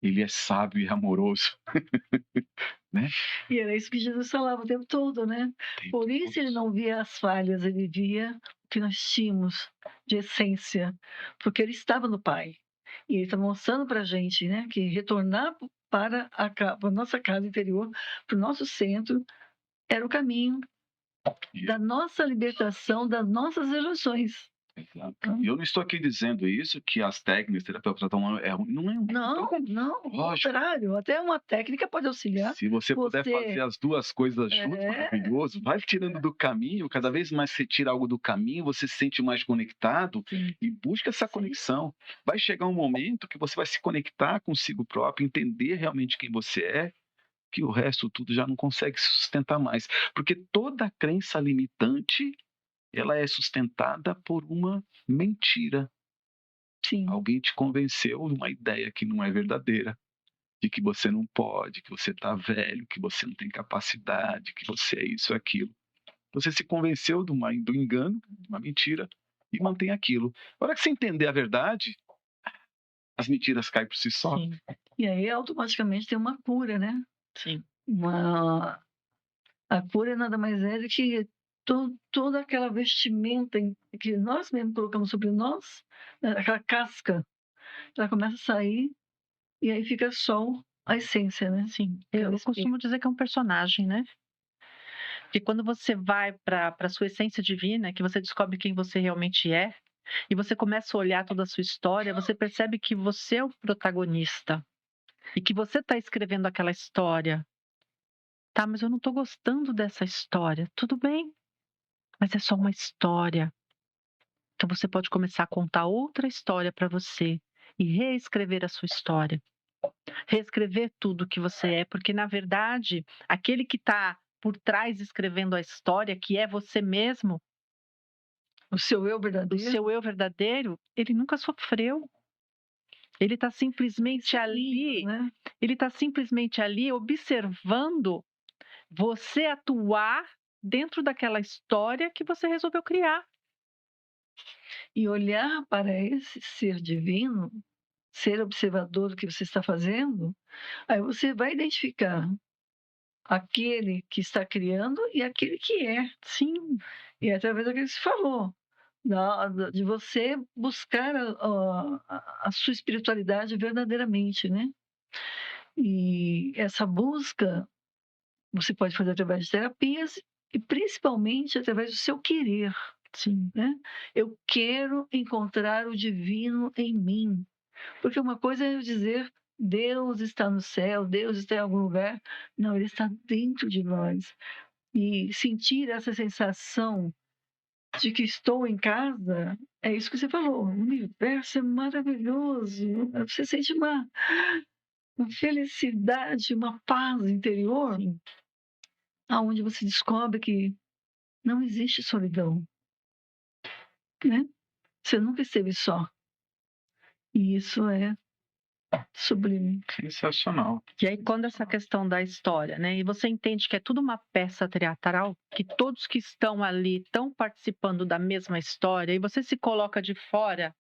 Speaker 3: Ele é sábio e amoroso. Né?
Speaker 1: E era isso que Jesus falava o tempo todo, né? Por isso ele não via as falhas, ele via o que nós tínhamos de essência, porque ele estava no Pai. E ele está mostrando para a gente, né, que retornar para a nossa casa interior, para o nosso centro, era o caminho da nossa libertação, das nossas relações.
Speaker 3: Exato. Eu não estou aqui dizendo isso, que as técnicas terapêuticas não é ruim. Não é.
Speaker 1: Não, ao contrário. Até uma técnica pode auxiliar.
Speaker 3: Se você puder fazer as duas coisas juntas, maravilhoso. Vai tirando do caminho. Cada vez mais você tira algo do caminho, você se sente mais conectado.
Speaker 1: Sim.
Speaker 3: E busca essa conexão. Vai chegar um momento que você vai se conectar consigo próprio, entender realmente quem você é, que o resto tudo já não consegue se sustentar mais. Porque toda crença limitante, ela é sustentada por uma mentira.
Speaker 1: Sim.
Speaker 3: Alguém te convenceu de uma ideia que não é verdadeira, de que você não pode, que você está velho, que você não tem capacidade, que você é isso, aquilo. Você se convenceu do engano, de uma mentira, e mantém aquilo. Na hora que você entender a verdade, as mentiras caem por si só.
Speaker 1: Sim. E aí automaticamente tem uma cura, né?
Speaker 2: Sim.
Speaker 1: A cura nada mais é do que toda aquela vestimenta que nós mesmos colocamos sobre nós, né, aquela casca, ela começa a sair e aí fica só a essência, né?
Speaker 2: Sim. Eu costumo dizer que é um personagem, né? Porque quando você vai para a sua essência divina, que você descobre quem você realmente é, e você começa a olhar toda a sua história, você percebe que você é o protagonista e que você está escrevendo aquela história. Tá, mas eu não estou gostando dessa história. Tudo bem, mas é só uma história. Então você pode começar a contar outra história para você e reescrever a sua história. Reescrever tudo que você é, porque na verdade, aquele que está por trás escrevendo a história, que é você mesmo,
Speaker 1: o seu eu
Speaker 2: verdadeiro, ele nunca sofreu. Ele está simplesmente ali,
Speaker 1: né?
Speaker 2: Ele está simplesmente ali observando você atuar dentro daquela história que você resolveu criar.
Speaker 1: E olhar para esse ser divino, ser observador do que você está fazendo, aí você vai identificar aquele que está criando e aquele que é.
Speaker 2: Sim.
Speaker 1: E é através daquilo que você falou, de você buscar a sua espiritualidade verdadeiramente, né? E essa busca você pode fazer através de terapias e principalmente através do seu querer.
Speaker 2: Sim.
Speaker 1: Né? Eu quero encontrar o divino em mim. Porque uma coisa é eu dizer Deus está no céu, Deus está em algum lugar. Não, Ele está dentro de nós. E sentir essa sensação de que estou em casa, é isso que você falou. O universo é maravilhoso. Você sente uma felicidade, uma paz interior,
Speaker 2: Sim.
Speaker 1: aonde você descobre que não existe solidão, né? Você nunca esteve só. E isso é sublime.
Speaker 3: Sensacional.
Speaker 2: E aí, quando essa questão da história, né? E você entende que é tudo uma peça teatral, que todos que estão ali estão participando da mesma história, e você se coloca de fora.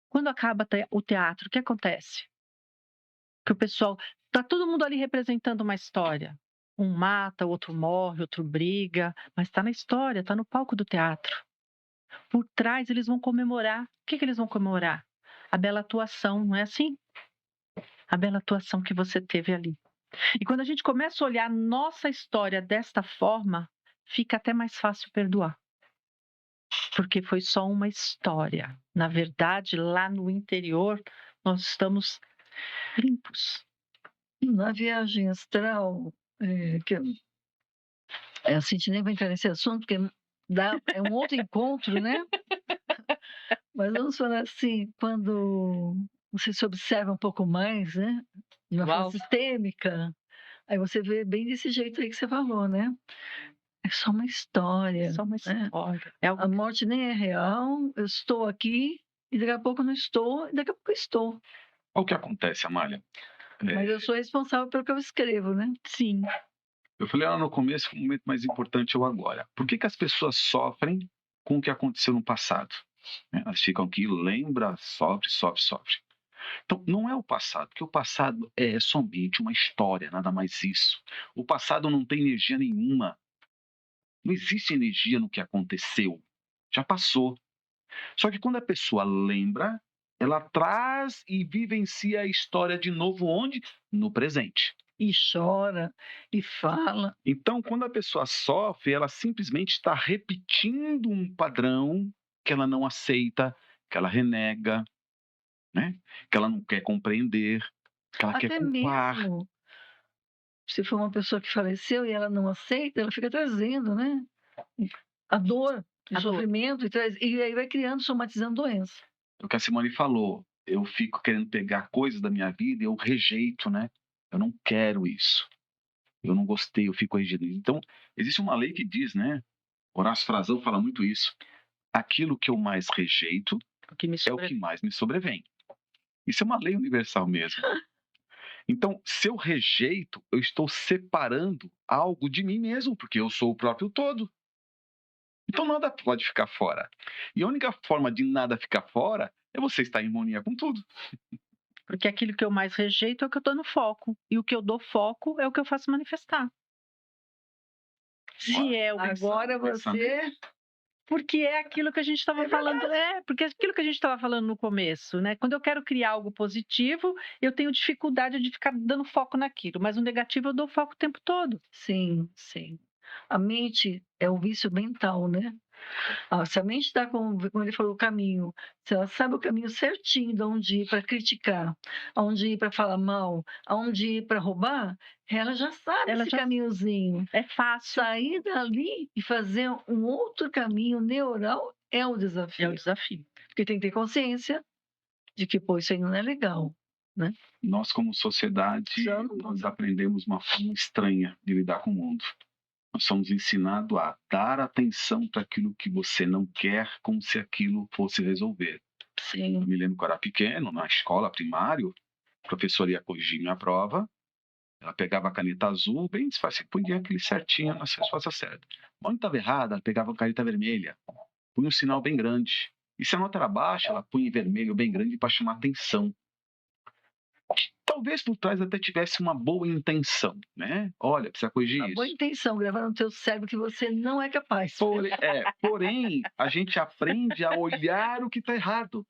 Speaker 2: Quando acaba o teatro, o que acontece? Que o pessoal Tá todo mundo ali representando uma história. Um mata, o outro morre, outro briga, mas está na história, está no palco do teatro. Por trás eles vão comemorar. O que eles vão comemorar? A bela atuação, não é assim? A bela atuação que você teve ali. E quando a gente começa a olhar a nossa história desta forma, fica até mais fácil perdoar. Porque foi só uma história. Na verdade, lá no interior, nós estamos limpos.
Speaker 1: Na viagem astral, a gente nem vai entrar nesse assunto, porque é um outro encontro, né? Mas vamos falar assim, quando você se observa um pouco mais, né? De uma forma
Speaker 2: Uau.
Speaker 1: sistêmica, aí você vê bem desse jeito aí que você falou, né? É só uma história.
Speaker 2: Só uma
Speaker 1: né?
Speaker 2: história. É algo
Speaker 1: A morte nem é real, eu estou aqui, e daqui a pouco eu não estou, e daqui a pouco eu estou.
Speaker 3: Olha o que acontece, Amália.
Speaker 1: Mas eu sou responsável pelo que eu escrevo, né?
Speaker 2: sim.
Speaker 3: Eu falei lá no começo que o momento mais importante é o agora. Por que as pessoas sofrem com o que aconteceu no passado? Elas ficam aqui, lembra, sofre, sofre, sofre. Então, não é o passado, porque o passado é somente uma história, nada mais isso. O passado não tem energia nenhuma. Não existe energia no que aconteceu. Já passou. Só que quando a pessoa lembra, ela traz e vivencia a história de novo onde? No presente.
Speaker 1: E chora, e fala.
Speaker 3: Então, quando a pessoa sofre, ela simplesmente está repetindo um padrão que ela não aceita, que ela renega, né? Que ela não quer compreender, que ela quer
Speaker 1: Até
Speaker 3: culpar.
Speaker 1: mesmo se for uma pessoa que faleceu e ela não aceita, ela fica trazendo, né? A dor, o
Speaker 2: A dor.
Speaker 1: sofrimento, e aí vai criando, somatizando doença.
Speaker 3: O que a Simone falou, eu fico querendo pegar coisas da minha vida e eu rejeito, né? Eu não quero isso. Eu não gostei, eu fico rejeitando. Então, existe uma lei que diz, né? Horácio Frazão fala muito isso. Aquilo que eu mais rejeito
Speaker 2: O que me
Speaker 3: é o que mais me sobrevém. Isso é uma lei universal mesmo. Então, se eu rejeito, eu estou separando algo de mim mesmo, porque eu sou o próprio todo. Então, nada pode ficar fora. E a única forma de nada ficar fora é você estar em harmonia com tudo.
Speaker 2: Porque aquilo que eu mais rejeito é o que eu dou no foco. E o que eu dou foco é o que eu faço manifestar. Se é o
Speaker 1: Agora você.
Speaker 2: Porque é aquilo que a gente estava falando. Porque é aquilo que a gente estava falando no começo, né? Quando eu quero criar algo positivo, eu tenho dificuldade de ficar dando foco naquilo. Mas o negativo eu dou foco o tempo todo.
Speaker 1: Sim, sim. A mente é o vício mental, né? Se a mente está como ele falou, o caminho, se ela sabe o caminho certinho de onde ir para criticar, aonde ir para falar mal, aonde ir para roubar, ela já sabe esse caminhozinho.
Speaker 2: É fácil.
Speaker 1: Sair dali e fazer um outro caminho neural é o desafio.
Speaker 2: É o desafio.
Speaker 1: Porque tem que ter consciência de que, pô, isso aí não é legal, né?
Speaker 3: Nós, como sociedade, nós aprendemos uma forma estranha de lidar com o mundo. Nós somos ensinados a dar atenção para aquilo que você não quer, como se aquilo fosse resolver.
Speaker 1: Sim.
Speaker 3: Eu me lembro que eu era pequeno, na escola primária, a professora ia corrigir minha prova, ela pegava a caneta azul, bem desfácil, punha aquele certinho nas respostas certas. Onde estava errada, ela pegava a caneta vermelha, punha um sinal bem grande. E se a nota era baixa, ela punha em vermelho bem grande para chamar atenção. Talvez por trás até tivesse uma boa intenção, né? Olha, precisa corrigir isso.
Speaker 1: Boa intenção, gravar no teu cérebro que você não é capaz.
Speaker 3: Porém, a gente aprende a olhar o que está errado.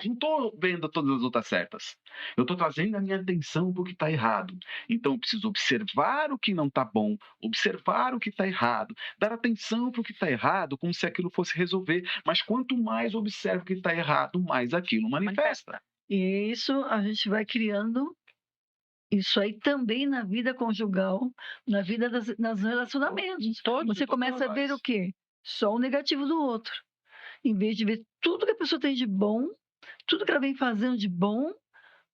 Speaker 3: Não estou vendo todas as outras certas. Eu estou trazendo a minha atenção para o que está errado. Então, eu preciso observar o que não está bom, observar o que está errado, dar atenção para o que está errado, como se aquilo fosse resolver. Mas quanto mais eu observo o que está errado, mais aquilo manifesta.
Speaker 1: E isso a gente vai criando isso aí também na vida conjugal, na vida nos relacionamentos. Você começa a ver o quê? Só o negativo do outro. Em vez de ver tudo que a pessoa tem de bom, tudo que ela vem fazendo de bom,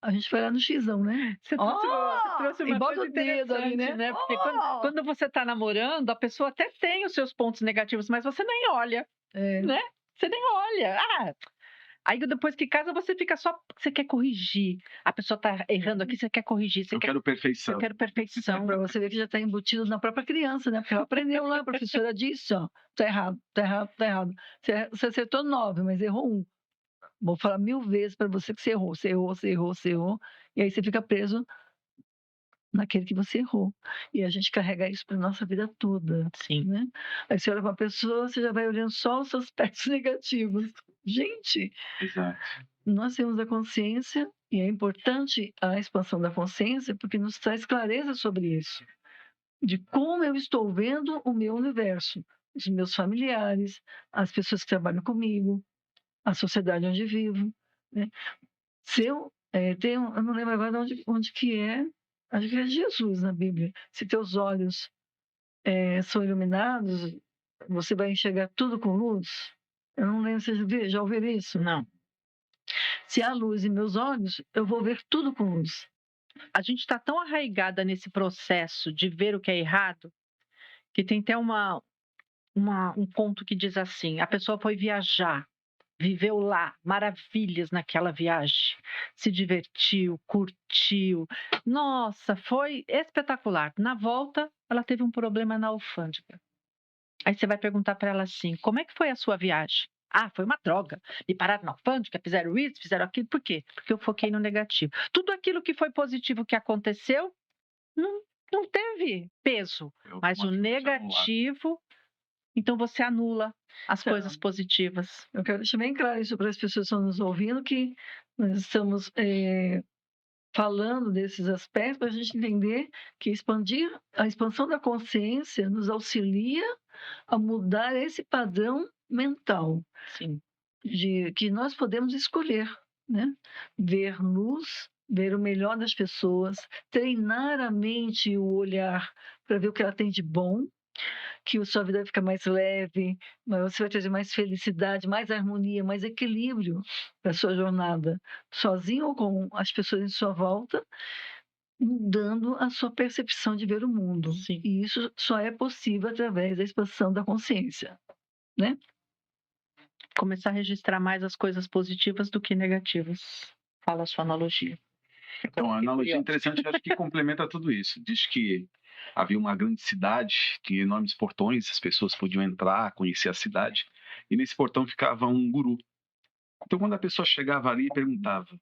Speaker 1: a gente vai lá no xizão, né?
Speaker 2: Você trouxe uma
Speaker 1: bota
Speaker 2: coisa
Speaker 1: o dedo ali, né?
Speaker 2: Porque quando você está namorando, a pessoa até tem os seus pontos negativos, mas você nem olha, né? Você nem olha. Aí depois que casa, você fica só. Você quer corrigir. A pessoa tá errando aqui, você quer corrigir.
Speaker 3: Quero perfeição.
Speaker 2: Eu quero perfeição.
Speaker 1: Para você ver que já está embutido na própria criança, né? Porque ela aprendeu lá, a professora disse, ó, tá errado, tá errado, tá errado. Você acertou 9, mas errou 1. Vou falar 1000 vezes para você que você errou. Você errou. E aí você fica preso naquele que você errou. E a gente carrega isso para nossa vida toda,
Speaker 2: Sim.
Speaker 1: né? Aí você olha para uma pessoa, você já vai olhando só os aspectos negativos. Gente,
Speaker 3: Exato.
Speaker 1: nós temos a consciência, e é importante a expansão da consciência, porque nos traz clareza sobre isso, de como eu estou vendo o meu universo, os meus familiares, as pessoas que trabalham comigo, a sociedade onde vivo, né? Se eu tenho, eu não lembro agora onde que é, acho que é Jesus na Bíblia. Se teus olhos são iluminados, você vai enxergar tudo com luz. Eu não lembro se vocês já ouviram isso.
Speaker 2: Não.
Speaker 1: Se há luz em meus olhos, eu vou ver tudo com luz.
Speaker 2: A gente está tão arraigada nesse processo de ver o que é errado, que tem até um ponto que diz assim: a pessoa foi viajar, viveu lá maravilhas naquela viagem, se divertiu, curtiu. Nossa, foi espetacular. Na volta, ela teve um problema na alfândega. Aí você vai perguntar para ela assim: como é que foi a sua viagem? Ah, foi uma droga. Me pararam na alfândega, fizeram isso, fizeram aquilo. Por quê? Porque eu foquei no negativo. Tudo aquilo que foi positivo que aconteceu não, não teve peso, mas o negativo, então você anula as coisas positivas.
Speaker 1: Eu quero deixar bem claro isso para as pessoas que estão nos ouvindo, que nós estamos falando desses aspectos para a gente entender que a expansão da consciência nos auxilia a mudar esse padrão mental.
Speaker 2: Sim.
Speaker 1: De que nós podemos escolher, né? Ver luz, ver o melhor das pessoas, treinar a mente e o olhar para ver o que ela tem de bom, que a sua vida vai ficar mais leve, mas você vai trazer mais felicidade, mais harmonia, mais equilíbrio para a sua jornada, sozinho ou com as pessoas em sua volta, mudando a sua percepção de ver o mundo.
Speaker 2: Sim.
Speaker 1: E isso só é possível através da expansão da consciência, né?
Speaker 2: Começar a registrar mais as coisas positivas do que negativas. Fala a sua analogia.
Speaker 3: Então, a analogia interessante, acho que complementa tudo isso. Diz que havia uma grande cidade, tinha enormes portões, as pessoas podiam entrar, conhecer a cidade, e nesse portão ficava um guru. Então, quando a pessoa chegava ali e perguntava: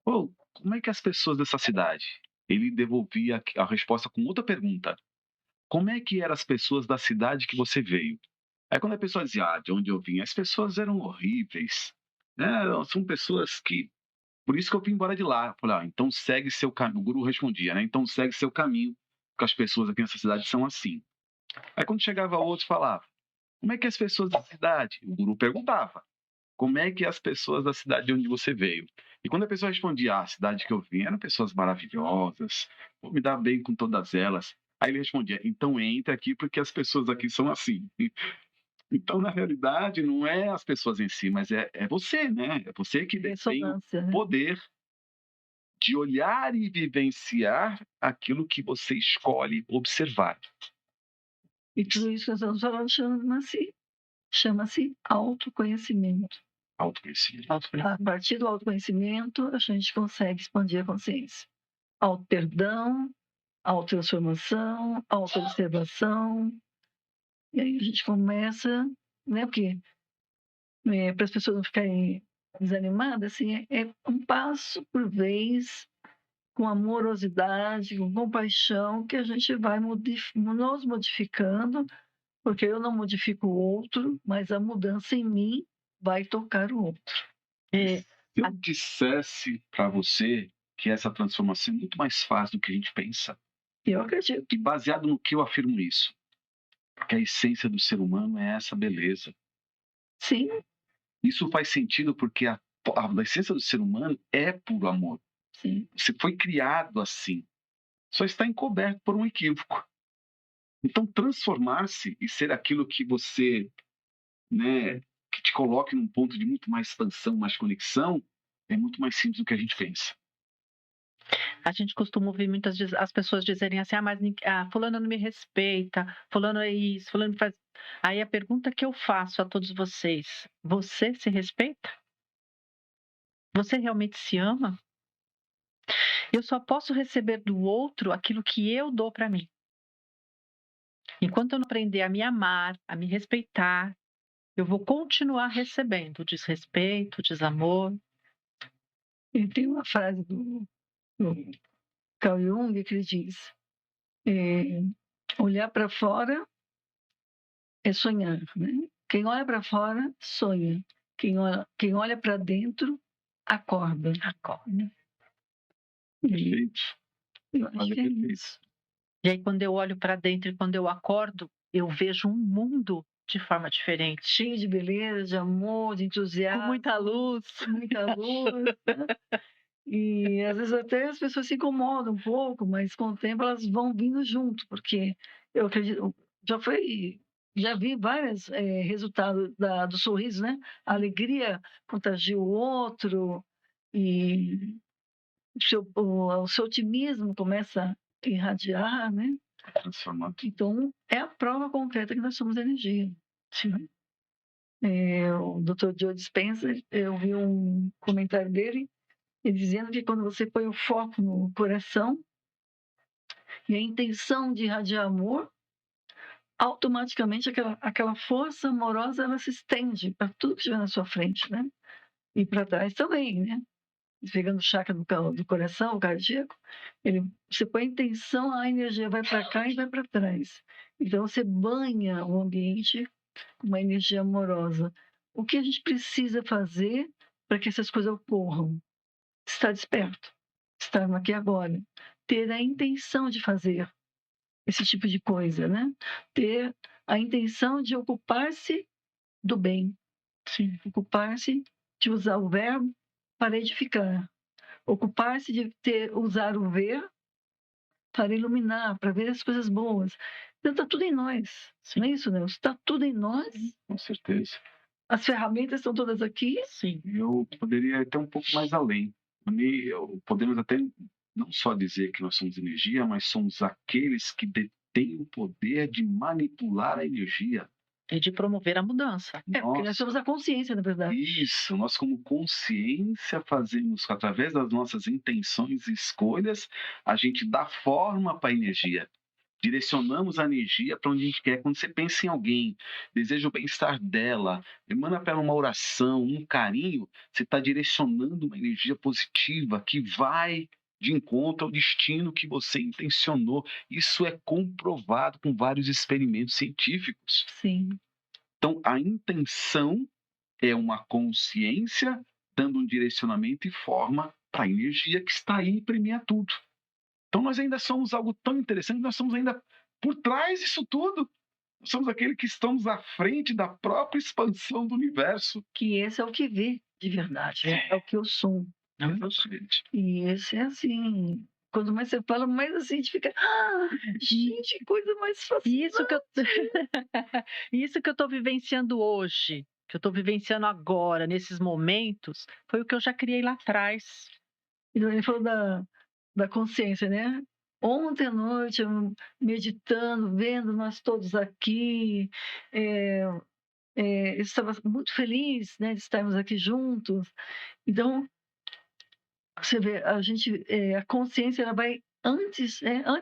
Speaker 3: "Pô, como é que as pessoas dessa cidade?", ele devolvia a resposta com outra pergunta: "Como é que eram as pessoas da cidade que você veio?". Aí quando a pessoa dizia: "Ah, de onde eu vim", as pessoas eram horríveis, né, são pessoas que por isso que eu vim embora de lá. Eu falei: "Ah, então segue seu caminho", o guru respondia, né, "então segue seu caminho, porque as pessoas aqui nessa cidade são assim". Aí quando chegava outro falava: "Como é que as pessoas da cidade?", o guru perguntava: "Como é que as pessoas da cidade de onde você veio?". E quando a pessoa respondia: "Ah, a cidade que eu vim eram pessoas maravilhosas, vou me dar bem com todas elas". Aí ele respondia: "Então entra aqui porque as pessoas aqui são assim". Então, na realidade, não é as pessoas em si, mas é você, né? É você que detém o
Speaker 1: Ressonância, né?
Speaker 3: poder de olhar e vivenciar aquilo que você escolhe observar.
Speaker 1: E tudo isso que nós estamos falando chama-se autoconhecimento.
Speaker 3: Autoconhecimento.
Speaker 1: A partir do autoconhecimento, a gente consegue expandir a consciência. Auto-perdão, autotransformação, auto-observação. E aí a gente começa, né? Porque para as pessoas não ficarem desanimadas, assim, é um passo por vez, com amorosidade, com compaixão, que a gente vai nos modificando, porque eu não modifico o outro, mas a mudança em mim vai tocar o outro.
Speaker 3: Se eu dissesse para você que essa transformação é muito mais fácil do que a gente pensa,
Speaker 1: Eu acredito.
Speaker 3: e baseado no que eu afirmo isso, porque a essência do ser humano é essa beleza.
Speaker 1: Sim,
Speaker 3: Isso faz sentido porque a essência do ser humano é puro amor.
Speaker 1: sim.
Speaker 3: Você foi criado assim. Só está encoberto por um equívoco. Então, transformar-se e ser aquilo que você, né, que te coloque num ponto de muito mais expansão, mais conexão, é muito mais simples do que a gente pensa.
Speaker 2: A gente costuma ouvir muitas vezes as pessoas dizerem assim: ah, mas fulano não me respeita, fulano é isso, fulano faz. Aí a pergunta que eu faço a todos vocês: você se respeita? Você realmente se ama? Eu só posso receber do outro aquilo que eu dou para mim. Enquanto eu não aprender a me amar, a me respeitar, eu vou continuar recebendo desrespeito, desamor.
Speaker 1: E tem uma frase do Carl Jung, que ele diz: olhar para fora é sonhar, né? Quem olha para fora sonha. Quem olha para dentro acorda.
Speaker 2: Acorda.
Speaker 3: Perfeito.
Speaker 1: Eu acho
Speaker 3: Olha,
Speaker 1: que é
Speaker 3: perfeito.
Speaker 1: isso.
Speaker 2: E aí, quando eu olho para dentro e quando eu acordo, eu vejo um mundo de forma diferente.
Speaker 1: Cheio de beleza, de amor, de
Speaker 2: Com
Speaker 1: entusiasmo,
Speaker 2: muita luz.
Speaker 1: muita luz, né? E às vezes até as pessoas se incomodam um pouco, mas com o tempo elas vão vindo junto, porque eu acredito, já vi vários resultados do sorriso, né? A alegria contagia o outro e o seu otimismo começa a irradiar, né?
Speaker 3: Transformando.
Speaker 1: Então, é a prova concreta que nós somos energia. Sim. O Dr. Joe Dispenza, eu vi um comentário dele, ele dizendo que quando você põe o foco no coração e a intenção de irradiar amor, automaticamente aquela força amorosa ela se estende para tudo que estiver na sua frente, né? E para trás também, né? Pegando o chakra do coração, o cardíaco, você põe a intenção, a energia vai para cá e vai para trás. Então você banha o ambiente com uma energia amorosa. O que a gente precisa fazer para que essas coisas ocorram? Estar desperto, estar no aqui e agora, ter a intenção de fazer esse tipo de coisa, né? Ter a intenção de ocupar-se do bem, sim, ocupar-se de usar o verbo para edificar, ocupar-se de usar o ver para iluminar, para ver as coisas boas. Então está tudo em nós, não é isso, Nelson? Está tudo em nós.
Speaker 3: Com certeza.
Speaker 1: As ferramentas estão todas aqui.
Speaker 2: Sim.
Speaker 3: Eu poderia ir até um pouco mais além. Podemos até não só dizer que nós somos energia, mas somos aqueles que detêm o poder de manipular a energia.
Speaker 2: E de promover a mudança.
Speaker 1: Porque nós somos a consciência, na verdade.
Speaker 3: Isso, nós como consciência fazemos, através das nossas intenções e escolhas, a gente dá forma para a energia. Direcionamos a energia para onde a gente quer. Quando você pensa em alguém, deseja o bem-estar dela, emana para ela uma oração, um carinho, você está direcionando uma energia positiva que vai de encontro ao destino que você intencionou. Isso é comprovado com vários experimentos científicos.
Speaker 1: Sim.
Speaker 3: Então, a intenção é uma consciência dando um direcionamento e forma para a energia que está aí e premia tudo. Então nós ainda somos algo tão interessante, nós somos ainda por trás disso tudo. Nós somos aqueles que estamos à frente da própria expansão do universo.
Speaker 1: Que esse é o que vê de verdade, é o que eu sou. E esse é assim, quanto mais você fala, mais assim a gente fica, gente, que coisa mais fácil.
Speaker 2: Isso que eu estou vivenciando hoje, que eu estou vivenciando agora, nesses momentos, foi o que eu já criei lá atrás.
Speaker 1: Então, ele falou da consciência, né? Ontem à noite, eu meditando, vendo nós todos aqui, eu estava muito feliz, né, de estarmos aqui juntos. Então, você vê, a consciência ela vai antes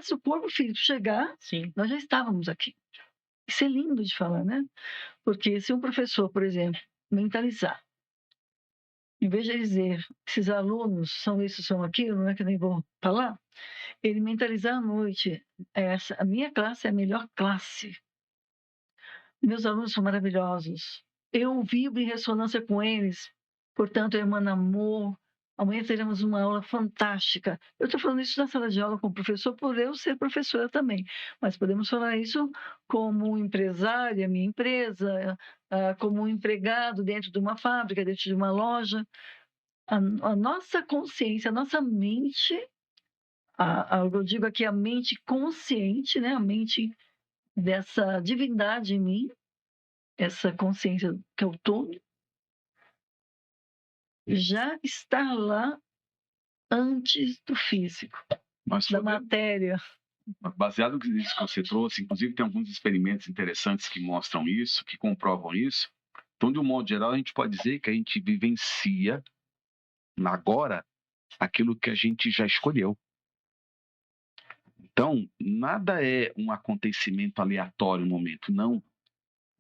Speaker 1: do corpo físico chegar.
Speaker 2: Sim.
Speaker 1: Nós já estávamos aqui. Isso é lindo de falar, né? Porque se um professor, por exemplo, mentalizar, em vez de dizer esses alunos são isso, são aquilo, não é que nem vou falar, ele mentalizar à noite, a minha classe é a melhor classe. Meus alunos são maravilhosos. Eu vibro em ressonância com eles, portanto, eu emano amor. Amanhã teremos uma aula fantástica. Eu estou falando isso na sala de aula com o professor, por eu ser professora também. Mas podemos falar isso como empresária, minha empresa, como um empregado dentro de uma fábrica, dentro de uma loja. A nossa consciência, a nossa mente, eu digo aqui a mente consciente, né? A mente dessa divindade em mim, essa consciência que eu tô, já está lá antes do físico, da matéria.
Speaker 3: Baseado nisso que você trouxe, inclusive tem alguns experimentos interessantes que mostram isso, que comprovam isso. Então, de um modo geral, a gente pode dizer que a gente vivencia agora aquilo que a gente já escolheu. Então, nada é um acontecimento aleatório no momento, não.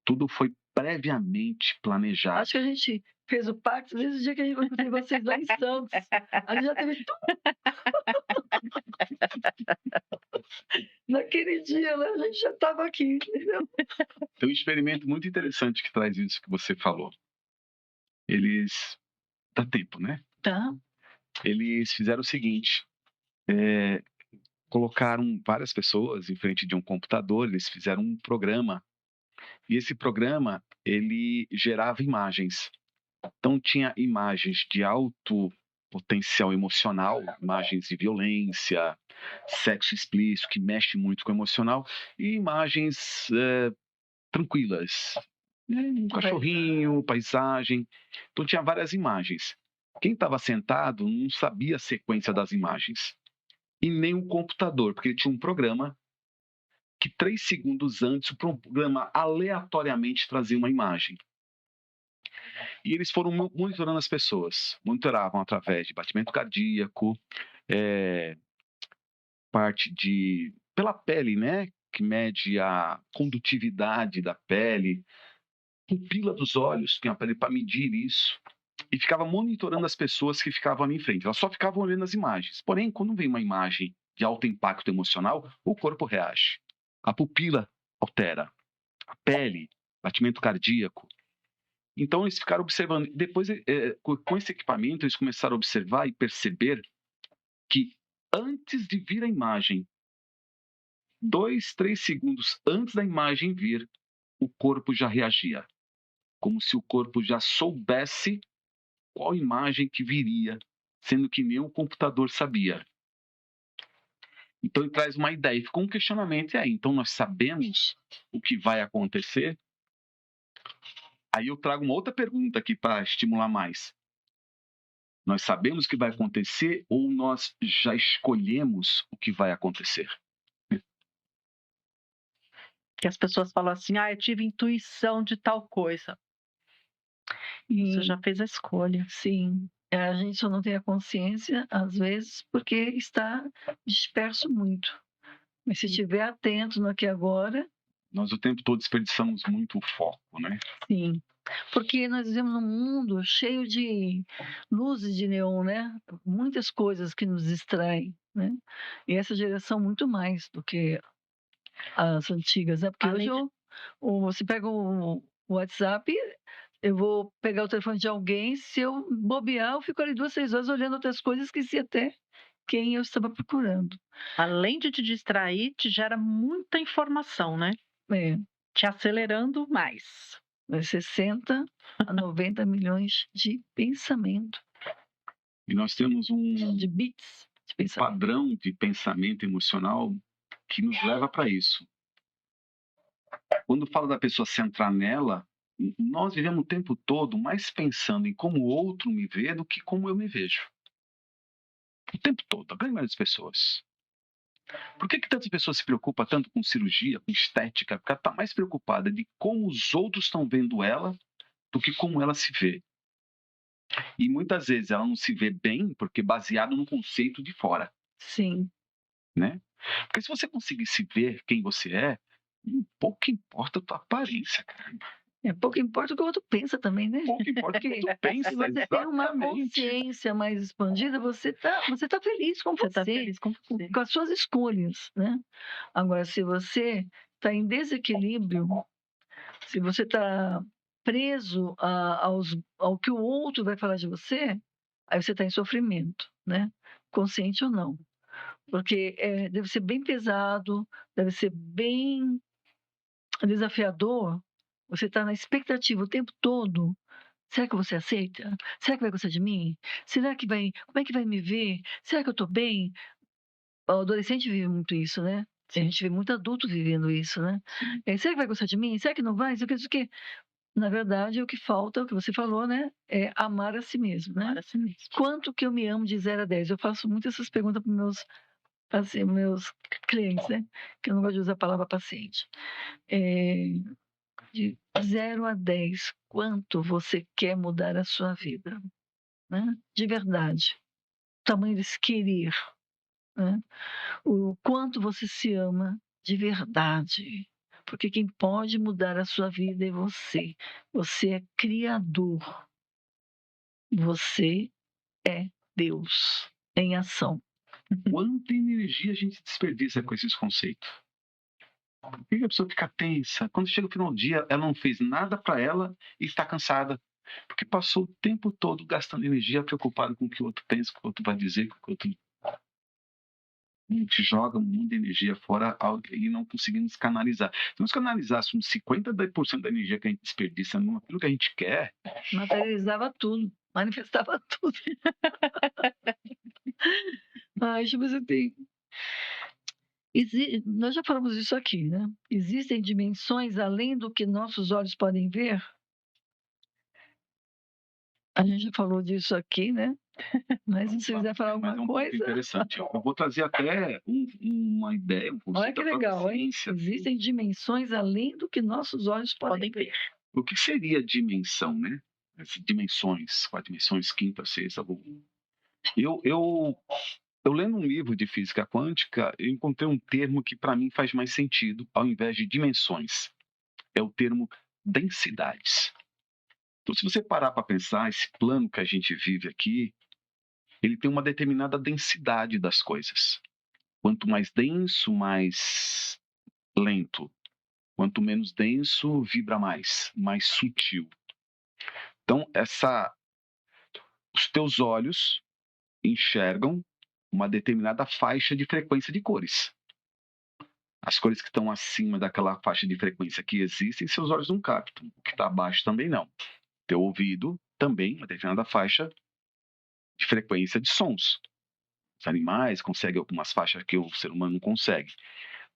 Speaker 3: Tudo foi previamente planejado.
Speaker 1: Acho que a gente fez o pacto desde o dia que a gente encontrei vocês lá em Santos. A gente já teve tudo. Naquele dia, né, a gente já estava aqui, entendeu?
Speaker 3: Tem um experimento muito interessante que traz isso que você falou. Eles dá tempo, né?
Speaker 1: Tá?
Speaker 3: Eles fizeram o seguinte, colocaram várias pessoas em frente de um computador, eles fizeram um programa, e esse programa, ele gerava imagens. Então tinha imagens de alto potencial emocional, imagens de violência, sexo explícito, que mexe muito com o emocional, e imagens tranquilas. Um cachorrinho, paisagem. Então tinha várias imagens. Quem estava sentado não sabia a sequência das imagens. E nem o computador, porque ele tinha um programa que 3 segundos antes o programa aleatoriamente trazia uma imagem. E eles foram monitorando as pessoas. Monitoravam através de batimento cardíaco, parte de pela pele, né, que mede a condutividade da pele, pupila dos olhos, tem a pele para medir isso, e ficava monitorando as pessoas que ficavam ali em frente. Elas só ficavam olhando as imagens. Porém, quando vem uma imagem de alto impacto emocional, o corpo reage. A pupila altera, a pele, batimento cardíaco. Então, eles ficaram observando. Depois, com esse equipamento, eles começaram a observar e perceber que antes de vir a imagem, 2, 3 segundos antes da imagem vir, o corpo já reagia. Como se o corpo já soubesse qual imagem que viria, sendo que nem o computador sabia. Então ele traz uma ideia, ficou um questionamento, e aí, então nós sabemos o que vai acontecer? Aí eu trago uma outra pergunta aqui para estimular mais. Nós sabemos o que vai acontecer ou nós já escolhemos o que vai acontecer?
Speaker 2: Que as pessoas falam assim, eu tive intuição de tal coisa. Você
Speaker 1: E
Speaker 2: já fez a escolha.
Speaker 1: sim, a gente só não tem a consciência, às vezes, porque está disperso muito. Mas se estiver atento no aqui e agora,
Speaker 3: Nós o tempo todo desperdiçamos muito o foco, né?
Speaker 1: sim. Porque nós vivemos num mundo cheio de luzes de neon, né? Muitas coisas que nos distraem, né? E essa geração muito mais do que as antigas, né? Porque
Speaker 2: Além
Speaker 1: hoje você pega o WhatsApp, eu vou pegar o telefone de alguém, se eu bobear, eu fico ali 2, 3 horas olhando outras coisas, esqueci até quem eu estava procurando.
Speaker 2: Além de te distrair, te gera muita informação, né?
Speaker 1: É,
Speaker 2: Te acelerando mais.
Speaker 1: 60 a 90 milhões de pensamento,
Speaker 3: E nós temos
Speaker 1: de bits de pensamento.
Speaker 3: padrão de pensamento emocional que nos leva para isso. Quando fala da pessoa centrar nela, nós vivemos o tempo todo mais pensando em como o outro me vê do que como eu me vejo. O tempo todo, a grande maioria das pessoas. Por que tantas pessoas se preocupam tanto com cirurgia, com estética? Porque ela está mais preocupada de como os outros estão vendo ela do que como ela se vê. E muitas vezes ela não se vê bem porque baseado no conceito de fora,
Speaker 1: Sim,
Speaker 3: né? Porque se você conseguir se ver quem você é, pouco importa a tua aparência, cara.
Speaker 1: pouco importa o que o outro pensa também, né?
Speaker 3: Pouco importa o que tu pensa,
Speaker 1: Se você tem uma
Speaker 3: exatamente.
Speaker 1: consciência mais expandida, você tá feliz com
Speaker 2: Você
Speaker 1: você,
Speaker 2: está feliz com você.
Speaker 1: com as suas escolhas, né? Agora, se você está em desequilíbrio, se você está preso ao que o outro vai falar de você, aí você está em sofrimento, né? Consciente ou não. Porque deve ser bem pesado, deve ser bem desafiador. Você está na expectativa o tempo todo. Será que você aceita? Será que vai gostar de mim? Será que vai. Como é que vai me ver? Será que eu estou bem? O adolescente vive muito isso, né? A gente vê muito adulto vivendo isso, né? Será que vai gostar de mim? Será que não vai? Isso que na verdade, o que falta, o que você falou, né? É amar a si mesmo, né?
Speaker 2: Amar a si mesmo.
Speaker 1: Quanto que eu me amo de 0 a 10? Eu faço muito essas perguntas para meus clientes, né? Que eu não gosto de usar a palavra paciente. De 0 a 10, quanto você quer mudar a sua vida, né? De verdade. O tamanho desse querer, né? O quanto você se ama de verdade. Porque quem pode mudar a sua vida é você. Você é criador. Você é Deus em ação.
Speaker 3: Quanta energia a gente desperdiça com esses conceitos? Por que a pessoa fica tensa? Quando chega o final do dia, ela não fez nada para ela e está cansada. Porque passou o tempo todo gastando energia, preocupado com o que o outro pensa, com o que o outro vai dizer, com o que o outro. A gente joga um monte de energia fora e não conseguimos canalizar. Se nós canalizássemos 50% da energia que a gente desperdiça naquilo que a gente quer,
Speaker 1: Materializava tudo, manifestava tudo. Ai, deixa eu ver se eu tenho. Nós já falamos isso aqui, né? Existem dimensões além do que nossos olhos podem ver? A gente já falou disso aqui, né? Mas se você quiser falar
Speaker 3: mas
Speaker 1: alguma
Speaker 3: é um ponto
Speaker 1: coisa.
Speaker 3: interessante. Eu vou trazer até uma ideia, um
Speaker 1: Olha
Speaker 3: conceito
Speaker 1: que
Speaker 3: da própria
Speaker 1: legal, hein?
Speaker 3: ciência.
Speaker 1: Existem dimensões além do que nossos olhos podem ver.
Speaker 3: O que seria dimensão, né? Essas dimensões, 4 dimensões, quinta, sexta. Eu lendo um livro de física quântica, eu encontrei um termo que para mim faz mais sentido, ao invés de dimensões. É o termo densidades. Então, se você parar para pensar, esse plano que a gente vive aqui, ele tem uma determinada densidade das coisas. Quanto mais denso, mais lento. Quanto menos denso, vibra mais sutil. Então, os teus olhos enxergam uma determinada faixa de frequência de cores. As cores que estão acima daquela faixa de frequência que existem, seus olhos não captam. O que está abaixo também não. Teu ouvido também, uma determinada faixa de frequência de sons. Os animais conseguem algumas faixas que o ser humano não consegue.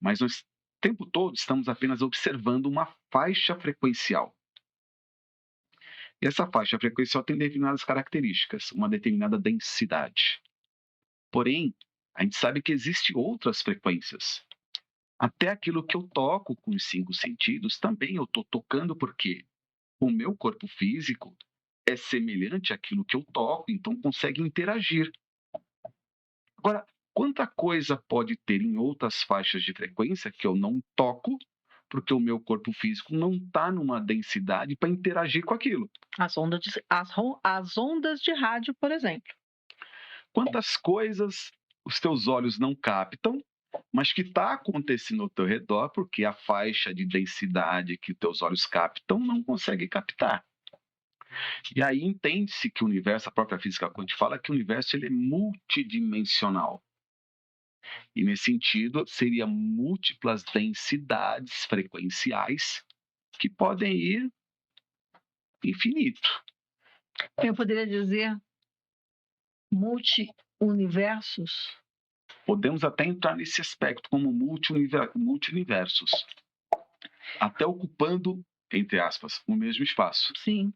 Speaker 3: Mas nós, o tempo todo, estamos apenas observando uma faixa frequencial. E essa faixa frequencial tem determinadas características, uma determinada densidade. Porém, a gente sabe que existem outras frequências. Até aquilo que eu toco com os 5 sentidos, também eu estou tocando porque o meu corpo físico é semelhante àquilo que eu toco, então consegue interagir. Agora, quanta coisa pode ter em outras faixas de frequência que eu não toco, porque o meu corpo físico não está numa densidade para interagir com aquilo?
Speaker 2: As ondas de rádio, por exemplo.
Speaker 3: Quantas coisas os teus olhos não captam, mas que está acontecendo ao teu redor, porque a faixa de densidade que teus olhos captam não consegue captar. E aí entende-se que o universo, a própria física quântica fala que o universo ele é multidimensional. E nesse sentido, seria múltiplas densidades frequenciais que podem ir infinito.
Speaker 1: Eu poderia dizer multi-universos.
Speaker 3: Podemos até entrar nesse aspecto como multi-universos, até ocupando, entre aspas, o mesmo espaço.
Speaker 1: Sim,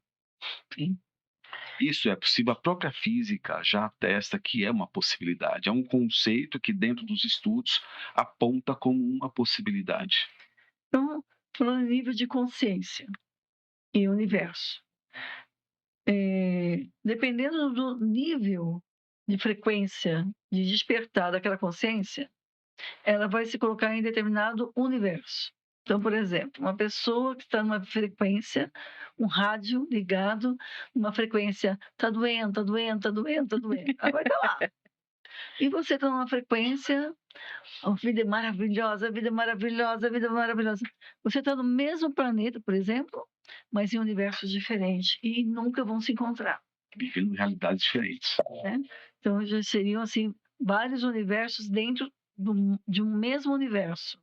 Speaker 1: sim.
Speaker 3: Isso é possível, a própria física já atesta que é uma possibilidade, é um conceito que dentro dos estudos aponta como uma possibilidade.
Speaker 1: Então, falando em nível de consciência e universo, dependendo do nível de frequência de despertar daquela consciência, ela vai se colocar em determinado universo. Então, por exemplo, uma pessoa que está numa frequência, um rádio ligado, uma frequência, está doendo, está doendo, está doendo, está doendo. Ela vai estar lá. E você está numa frequência, a vida é maravilhosa, a vida é maravilhosa, a vida é maravilhosa. Você está no mesmo planeta, por exemplo, mas em universos diferentes e nunca vão se encontrar.
Speaker 3: Vivendo realidades diferentes.
Speaker 1: Né? Então, já seriam assim vários universos dentro de um mesmo universo.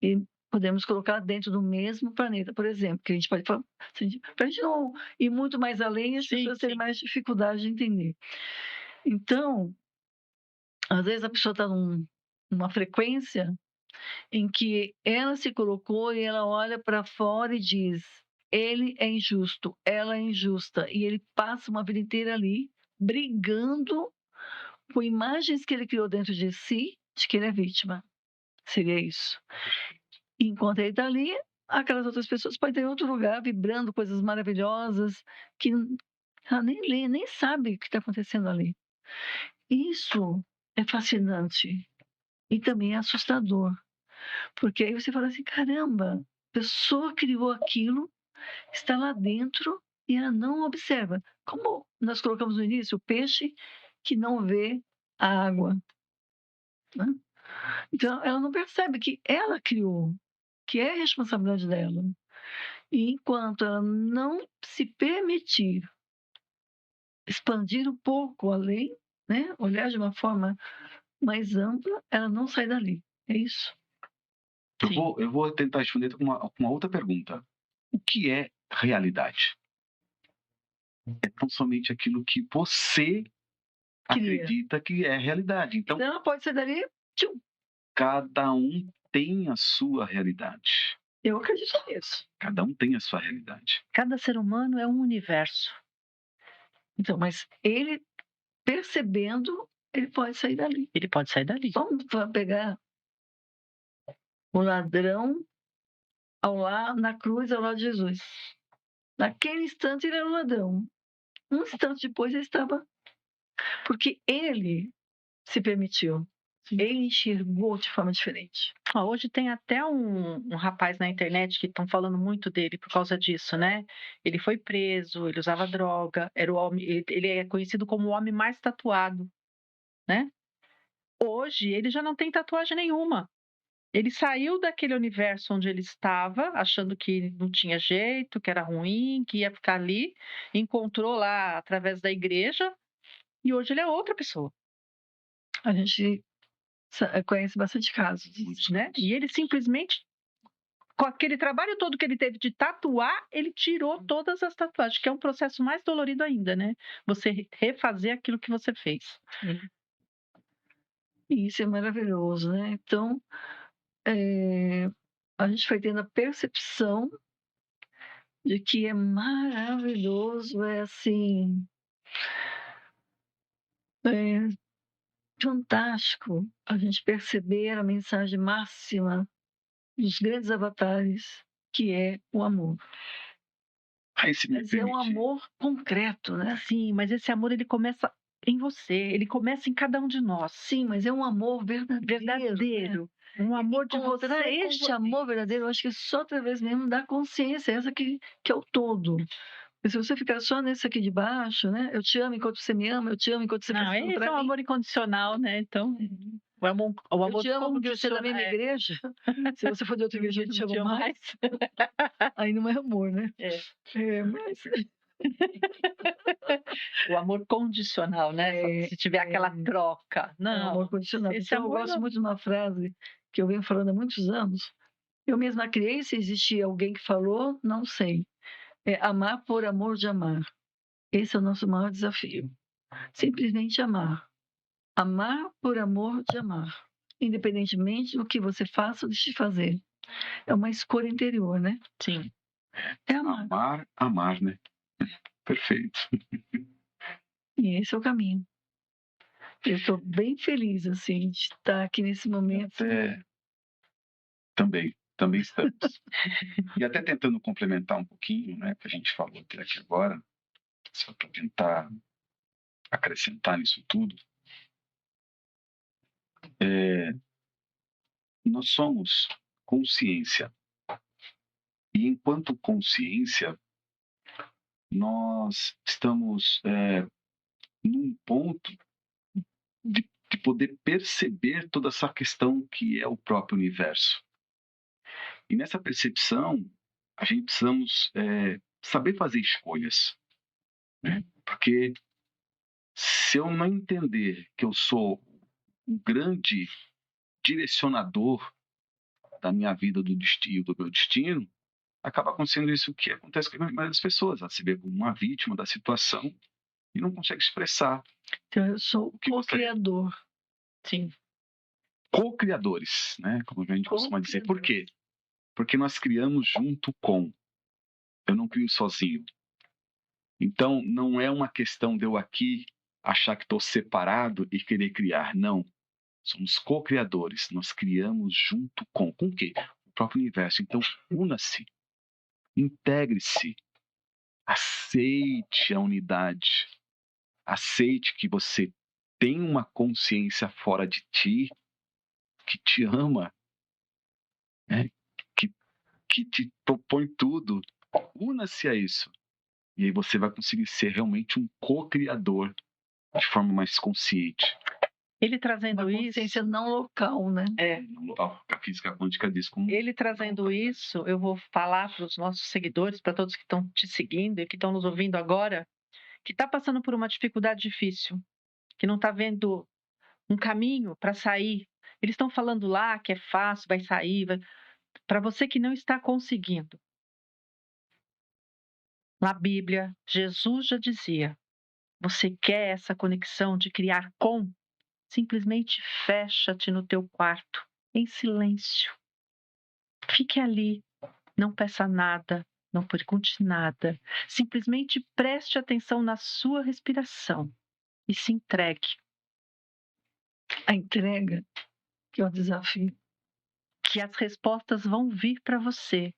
Speaker 1: E podemos colocar dentro do mesmo planeta, por exemplo, que a gente pode falar, para a gente não ir muito mais além, as pessoas terem mais dificuldade de entender. Então, às vezes a pessoa está numa frequência em que ela se colocou e ela olha para fora e diz: ele é injusto, ela é injusta, e ele passa uma vida inteira ali brigando com imagens que ele criou dentro de si de que ele é vítima. Seria isso. Enquanto ele está ali, aquelas outras pessoas podem estar em outro lugar, vibrando coisas maravilhosas, que ela nem lê, nem sabe o que está acontecendo ali. Isso é fascinante e também é assustador. Porque aí você fala assim, caramba, a pessoa criou aquilo, está lá dentro e ela não observa. Como nós colocamos no início, o peixe que não vê a água. né? Então, ela não percebe que ela criou, que é responsabilidade dela. E enquanto ela não se permitir expandir um pouco além, né? Olhar de uma forma mais ampla, ela não sai dali. É isso.
Speaker 3: Eu vou tentar responder com uma outra pergunta. O que é realidade? É tão somente aquilo que você
Speaker 1: Cria.
Speaker 3: acredita que é realidade. Então,
Speaker 1: Então, ela pode sair dali. Tchum.
Speaker 3: cada um tem a sua realidade.
Speaker 1: Eu acredito nisso.
Speaker 3: Cada um tem a sua realidade.
Speaker 2: Cada ser humano é um universo.
Speaker 1: Então, mas ele percebendo, ele pode sair dali.
Speaker 2: Ele pode sair dali.
Speaker 1: Vamos pegar o ladrão na cruz ao lado de Jesus. Naquele instante ele era um ladrão. Um instante depois ele estava. Porque ele se permitiu. Ele enxergou de forma diferente.
Speaker 2: Hoje tem até um rapaz na internet que estão falando muito dele por causa disso, né? Ele foi preso, ele usava droga, era o homem, ele é conhecido como o homem mais tatuado, né? Hoje ele já não tem tatuagem nenhuma. Ele saiu daquele universo onde ele estava, achando que não tinha jeito, que era ruim, que ia ficar ali, encontrou lá através da igreja e hoje ele é outra pessoa.
Speaker 1: A gente conhece bastante casos disso,
Speaker 2: né? E ele simplesmente, com aquele trabalho todo que ele teve de tatuar, ele tirou todas as tatuagens, que é um processo mais dolorido ainda, né? Você refazer aquilo que você fez.
Speaker 1: E isso é maravilhoso, né? Então, a gente vai tendo a percepção de que é maravilhoso, é assim, é fantástico a gente perceber a mensagem máxima dos grandes avatares, que é o amor.
Speaker 3: Aí, se me
Speaker 1: Mas é um
Speaker 3: permite,
Speaker 1: amor concreto, né?
Speaker 2: Sim, mas esse amor ele começa em você, ele começa em cada um de nós.
Speaker 1: Sim, mas é um amor verdadeiro.
Speaker 2: Verdadeiro. Um amor de
Speaker 1: Encontrar
Speaker 2: você.
Speaker 1: este amor verdadeiro, eu acho que só através mesmo da consciência, essa que é o todo. Porque se você ficar só nesse aqui de baixo, né? Eu te amo enquanto você me ama, eu te amo enquanto você
Speaker 2: Não,
Speaker 1: faz tudo
Speaker 2: esse é
Speaker 1: pra
Speaker 2: um
Speaker 1: mim.
Speaker 2: amor incondicional, né? Então, o amor
Speaker 1: Eu te amo porque você é da
Speaker 2: condicional.
Speaker 1: mesma igreja. Se você for de outra igreja, eu te amo mais. Aí não é amor, né? Mas
Speaker 2: O amor condicional, né? Se tiver aquela troca.
Speaker 1: é um
Speaker 2: Não,
Speaker 1: amor condicionado.
Speaker 2: esse
Speaker 1: Então, eu
Speaker 2: amor
Speaker 1: gosto
Speaker 2: não.
Speaker 1: muito de uma frase que eu venho falando há muitos anos. Eu mesma criei, se existia alguém que falou, não sei. É amar por amor de amar. Esse é o nosso maior desafio. Simplesmente amar. Amar por amor de amar. Independentemente do que você faça ou deixe de fazer. É uma escolha interior, né?
Speaker 2: Sim.
Speaker 1: É amar.
Speaker 3: amar, né? Perfeito.
Speaker 1: E esse é o caminho. Eu estou bem feliz, assim, de estar aqui nesse momento.
Speaker 3: Também estamos. E até tentando complementar um pouquinho, né, que a gente falou até aqui agora, só para tentar acrescentar nisso tudo, nós somos consciência. E enquanto consciência, nós estamos num ponto de poder perceber toda essa questão que é o próprio universo. E nessa percepção, a gente precisamos saber fazer escolhas. Né? Porque se eu não entender que eu sou o grande direcionador da minha vida, do destino, do meu destino, acaba acontecendo isso que acontece com a maioria das pessoas. Ela se vê como uma vítima da situação e não consegue expressar.
Speaker 1: Então, eu sou o co-criador.
Speaker 2: Sim.
Speaker 3: Co-criadores, né? Como a gente costuma dizer. Por quê? Porque nós criamos junto com. Eu não crio sozinho. Então, não é uma questão de eu aqui achar que estou separado e querer criar. Não. Somos co-criadores. Nós criamos junto com. Com o quê? O próprio universo. Então, una-se. Integre-se. Aceite a unidade. Aceite que você tem uma consciência fora de ti que te ama, né? que te propõe tudo. Una-se a isso. E aí você vai conseguir ser realmente um co-criador de forma mais consciente.
Speaker 2: Ele
Speaker 1: Uma
Speaker 2: trazendo isso,
Speaker 1: consciência não local, né?
Speaker 3: A física quântica diz como.
Speaker 2: ele trazendo isso, eu vou falar para os nossos seguidores, para todos que estão te seguindo e que estão nos ouvindo agora, que está passando por uma dificuldade difícil, que não está vendo um caminho para sair. Eles estão falando lá que é fácil, vai sair. Para você que não está conseguindo, na Bíblia, Jesus já dizia: você quer essa conexão de criar com? Simplesmente fecha-te no teu quarto, em silêncio. Fique ali, não peça nada, não pergunte nada. Simplesmente preste atenção na sua respiração e se entregue.
Speaker 1: A entrega, que é o desafio.
Speaker 2: Que as respostas vão vir para você,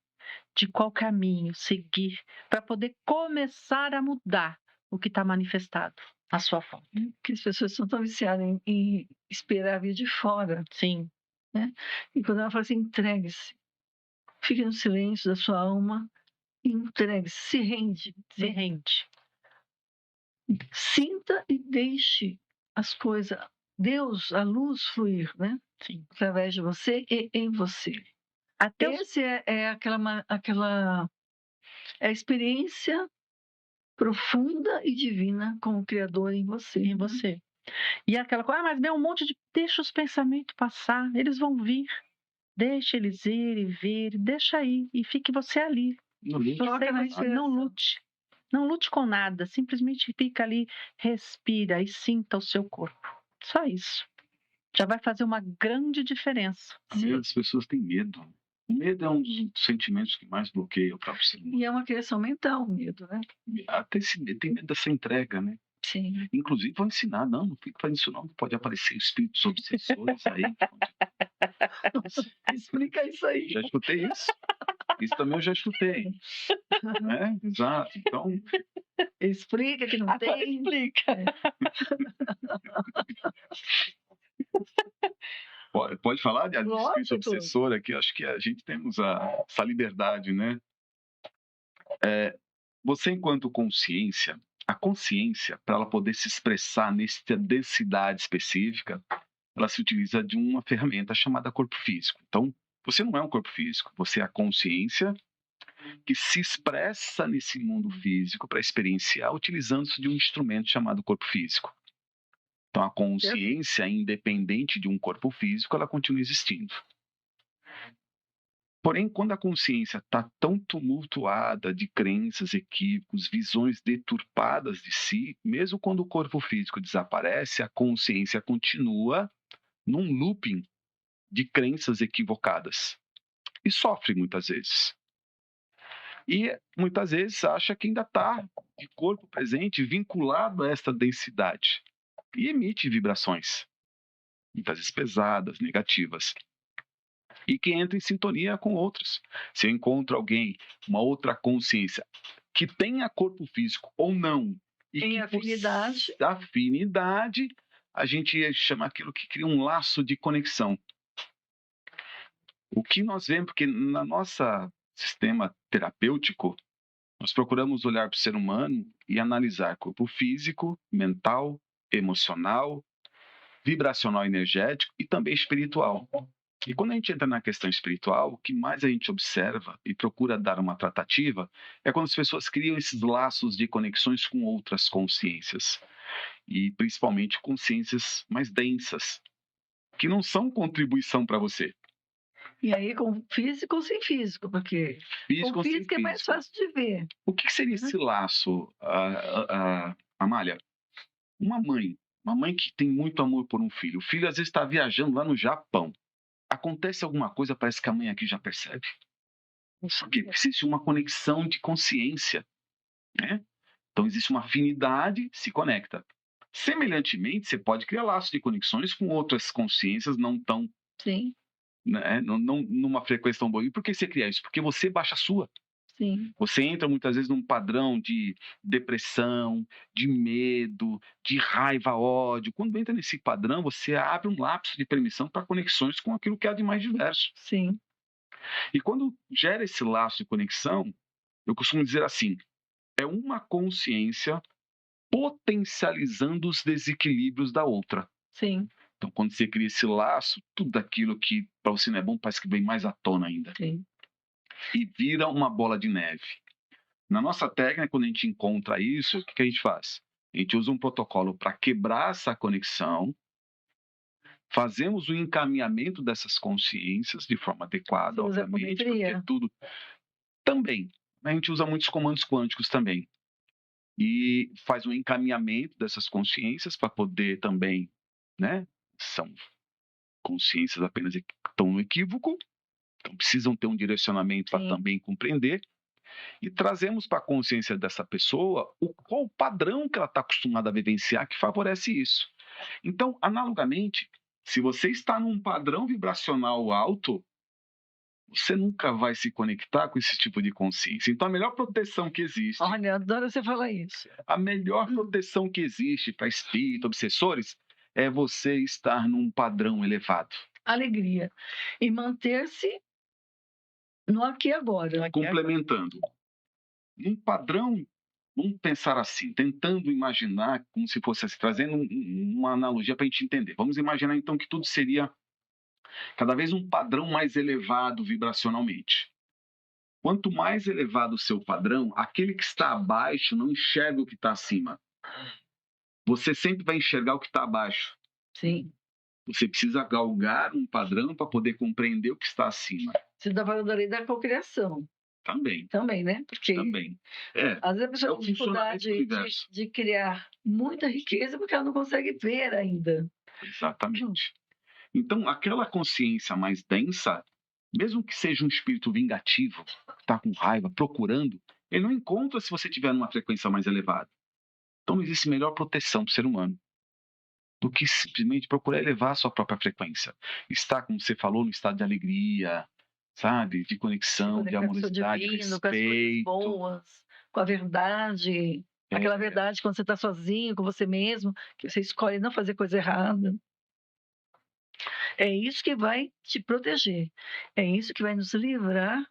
Speaker 2: de qual caminho seguir, para poder começar a mudar o que está manifestado à sua volta.
Speaker 1: Que as pessoas estão tão viciadas em esperar vir de fora.
Speaker 2: Sim,
Speaker 1: E quando ela fala assim, entregue-se. Fique no silêncio da sua alma e entregue-se. Se rende.
Speaker 2: se rende.
Speaker 1: Sinta e deixe as coisas, Deus, a luz fluir, né?
Speaker 2: Sim.
Speaker 1: Através de você e em você.
Speaker 2: Até os
Speaker 1: Esse é aquela é a experiência profunda e divina com o Criador em você.
Speaker 2: em você. E aquela coisa, mas vem um monte de. Deixa os pensamentos passar, eles vão vir. Deixa eles ir e vir, deixa aí. E fique você ali.
Speaker 1: Foca na
Speaker 2: Você não
Speaker 1: inspiração.
Speaker 2: lute. Não lute com nada. Simplesmente fica ali, respira e sinta o seu corpo. Só isso. Já vai fazer uma grande diferença.
Speaker 3: A maioria das pessoas tem medo. O medo é um dos sentimentos que mais bloqueia o próprio ser humano.
Speaker 1: E é uma criação mental, o medo, né?
Speaker 3: Até esse medo, tem medo dessa entrega, né?
Speaker 1: Sim.
Speaker 3: Inclusive, vão ensinar, não fica fazendo isso não, pode aparecer espíritos obsessores aí.
Speaker 1: Explica isso aí.
Speaker 3: Já escutei isso. Isso também eu já escutei. Exato. Então,
Speaker 1: Explica que não
Speaker 2: Agora
Speaker 1: tem.
Speaker 2: explica.
Speaker 3: pode falar de espírito
Speaker 1: Lógico.
Speaker 3: obsessor aqui? Acho que a gente temos essa liberdade, né? Você, enquanto consciência, a consciência, para ela poder se expressar nessa densidade específica, ela se utiliza de uma ferramenta chamada corpo físico. Então, você não é um corpo físico, você é a consciência que se expressa nesse mundo físico para experienciar, utilizando-se de um instrumento chamado corpo físico. Então, a consciência, independente de um corpo físico, ela continua existindo. Porém, quando a consciência está tão tumultuada de crenças, equívocos, visões deturpadas de si, mesmo quando o corpo físico desaparece, a consciência continua num looping de crenças equivocadas. E sofre muitas vezes. E muitas vezes acha que ainda está de corpo presente, vinculado a esta densidade. E emite vibrações, muitas vezes pesadas, negativas. E que entra em sintonia com outras. Se eu encontro alguém, uma outra consciência, que tenha corpo físico ou não, e
Speaker 1: Tem
Speaker 3: que afinidade, a gente chama aquilo que cria um laço de conexão. O que nós vemos, porque no nosso sistema terapêutico, nós procuramos olhar para o ser humano e analisar corpo físico, mental, emocional, vibracional, energético e também espiritual. E quando a gente entra na questão espiritual, o que mais a gente observa e procura dar uma tratativa é quando as pessoas criam esses laços de conexões com outras consciências. E principalmente consciências mais densas, que não são contribuição para você.
Speaker 1: E aí, com físico ou sem físico? Porque com físico é mais fácil de ver.
Speaker 3: O que seria esse laço, Amália? Uma mãe que tem muito amor por um filho. O filho às vezes está viajando lá no Japão. Acontece alguma coisa, parece que a mãe aqui já percebe. Porque existe uma conexão de consciência, né? Então existe uma afinidade, se conecta. Semelhantemente, você pode criar laços de conexões com outras consciências não tão...
Speaker 1: Sim.
Speaker 3: Né, não numa frequência tão boa. E por que você cria isso? Porque você baixa a sua.
Speaker 1: Sim.
Speaker 3: Você entra muitas vezes num padrão de depressão, de medo, de raiva, ódio. Quando entra nesse padrão, você abre um lapso de permissão para conexões com aquilo que há de mais diverso.
Speaker 1: Sim.
Speaker 3: E quando gera esse laço de conexão, eu costumo dizer assim, é uma consciência potencializando os desequilíbrios da outra.
Speaker 1: Sim.
Speaker 3: Então, quando você cria esse laço, tudo aquilo que para você não é bom parece que vem mais à tona ainda.
Speaker 1: Sim.
Speaker 3: E vira uma bola de neve. Na nossa técnica, quando a gente encontra isso, o que a gente faz? A gente usa um protocolo para quebrar essa conexão, fazemos o encaminhamento dessas consciências de forma adequada,
Speaker 1: Você usa
Speaker 3: obviamente, porque
Speaker 1: apometria?
Speaker 3: tudo também. A gente usa muitos comandos quânticos também. E faz um encaminhamento dessas consciências para poder também, né? São consciências apenas que estão no equívoco, então precisam ter um direcionamento para
Speaker 1: Sim.
Speaker 3: também compreender. E trazemos para a consciência dessa pessoa qual o padrão que ela está acostumada a vivenciar que favorece isso. Então, analogamente, se você está num padrão vibracional alto, você nunca vai se conectar com esse tipo de consciência. Então, a melhor proteção que existe,
Speaker 1: Olha, adoro você falar isso.
Speaker 3: a melhor proteção que existe para espírito, obsessores, é você estar num padrão elevado.
Speaker 1: Alegria. E manter-se no aqui e agora.
Speaker 3: Complementando. Um padrão, vamos pensar assim, tentando imaginar como se fosse assim, trazendo uma analogia para a gente entender. Vamos imaginar então que tudo seria cada vez um padrão mais elevado vibracionalmente. Quanto mais elevado o seu padrão, aquele que está abaixo não enxerga o que está acima. Você sempre vai enxergar o que está abaixo.
Speaker 1: Sim.
Speaker 3: Você precisa galgar um padrão para poder compreender o que está acima.
Speaker 1: Você está falando da lei da cocriação.
Speaker 3: Também.
Speaker 1: Também, né? Porque
Speaker 3: Também.
Speaker 1: às vezes a pessoa
Speaker 3: É o
Speaker 1: tem
Speaker 3: funcionamento
Speaker 1: dificuldade
Speaker 3: do universo.
Speaker 1: de criar muita riqueza porque ela não consegue ver ainda.
Speaker 3: Exatamente. Então, aquela consciência mais densa, mesmo que seja um espírito vingativo, que está com raiva, procurando, ele não encontra se você estiver numa frequência mais elevada. Então, não existe melhor proteção para o ser humano do que simplesmente procurar elevar a sua própria frequência. Estar, como você falou, no estado de alegria, sabe? De conexão, de amorosidade,
Speaker 1: divino, com as coisas
Speaker 3: respeito.
Speaker 1: boas, com a verdade. Aquela verdade quando você está sozinho, com você mesmo, que você escolhe não fazer coisa errada. É isso que vai te proteger. É isso que vai nos livrar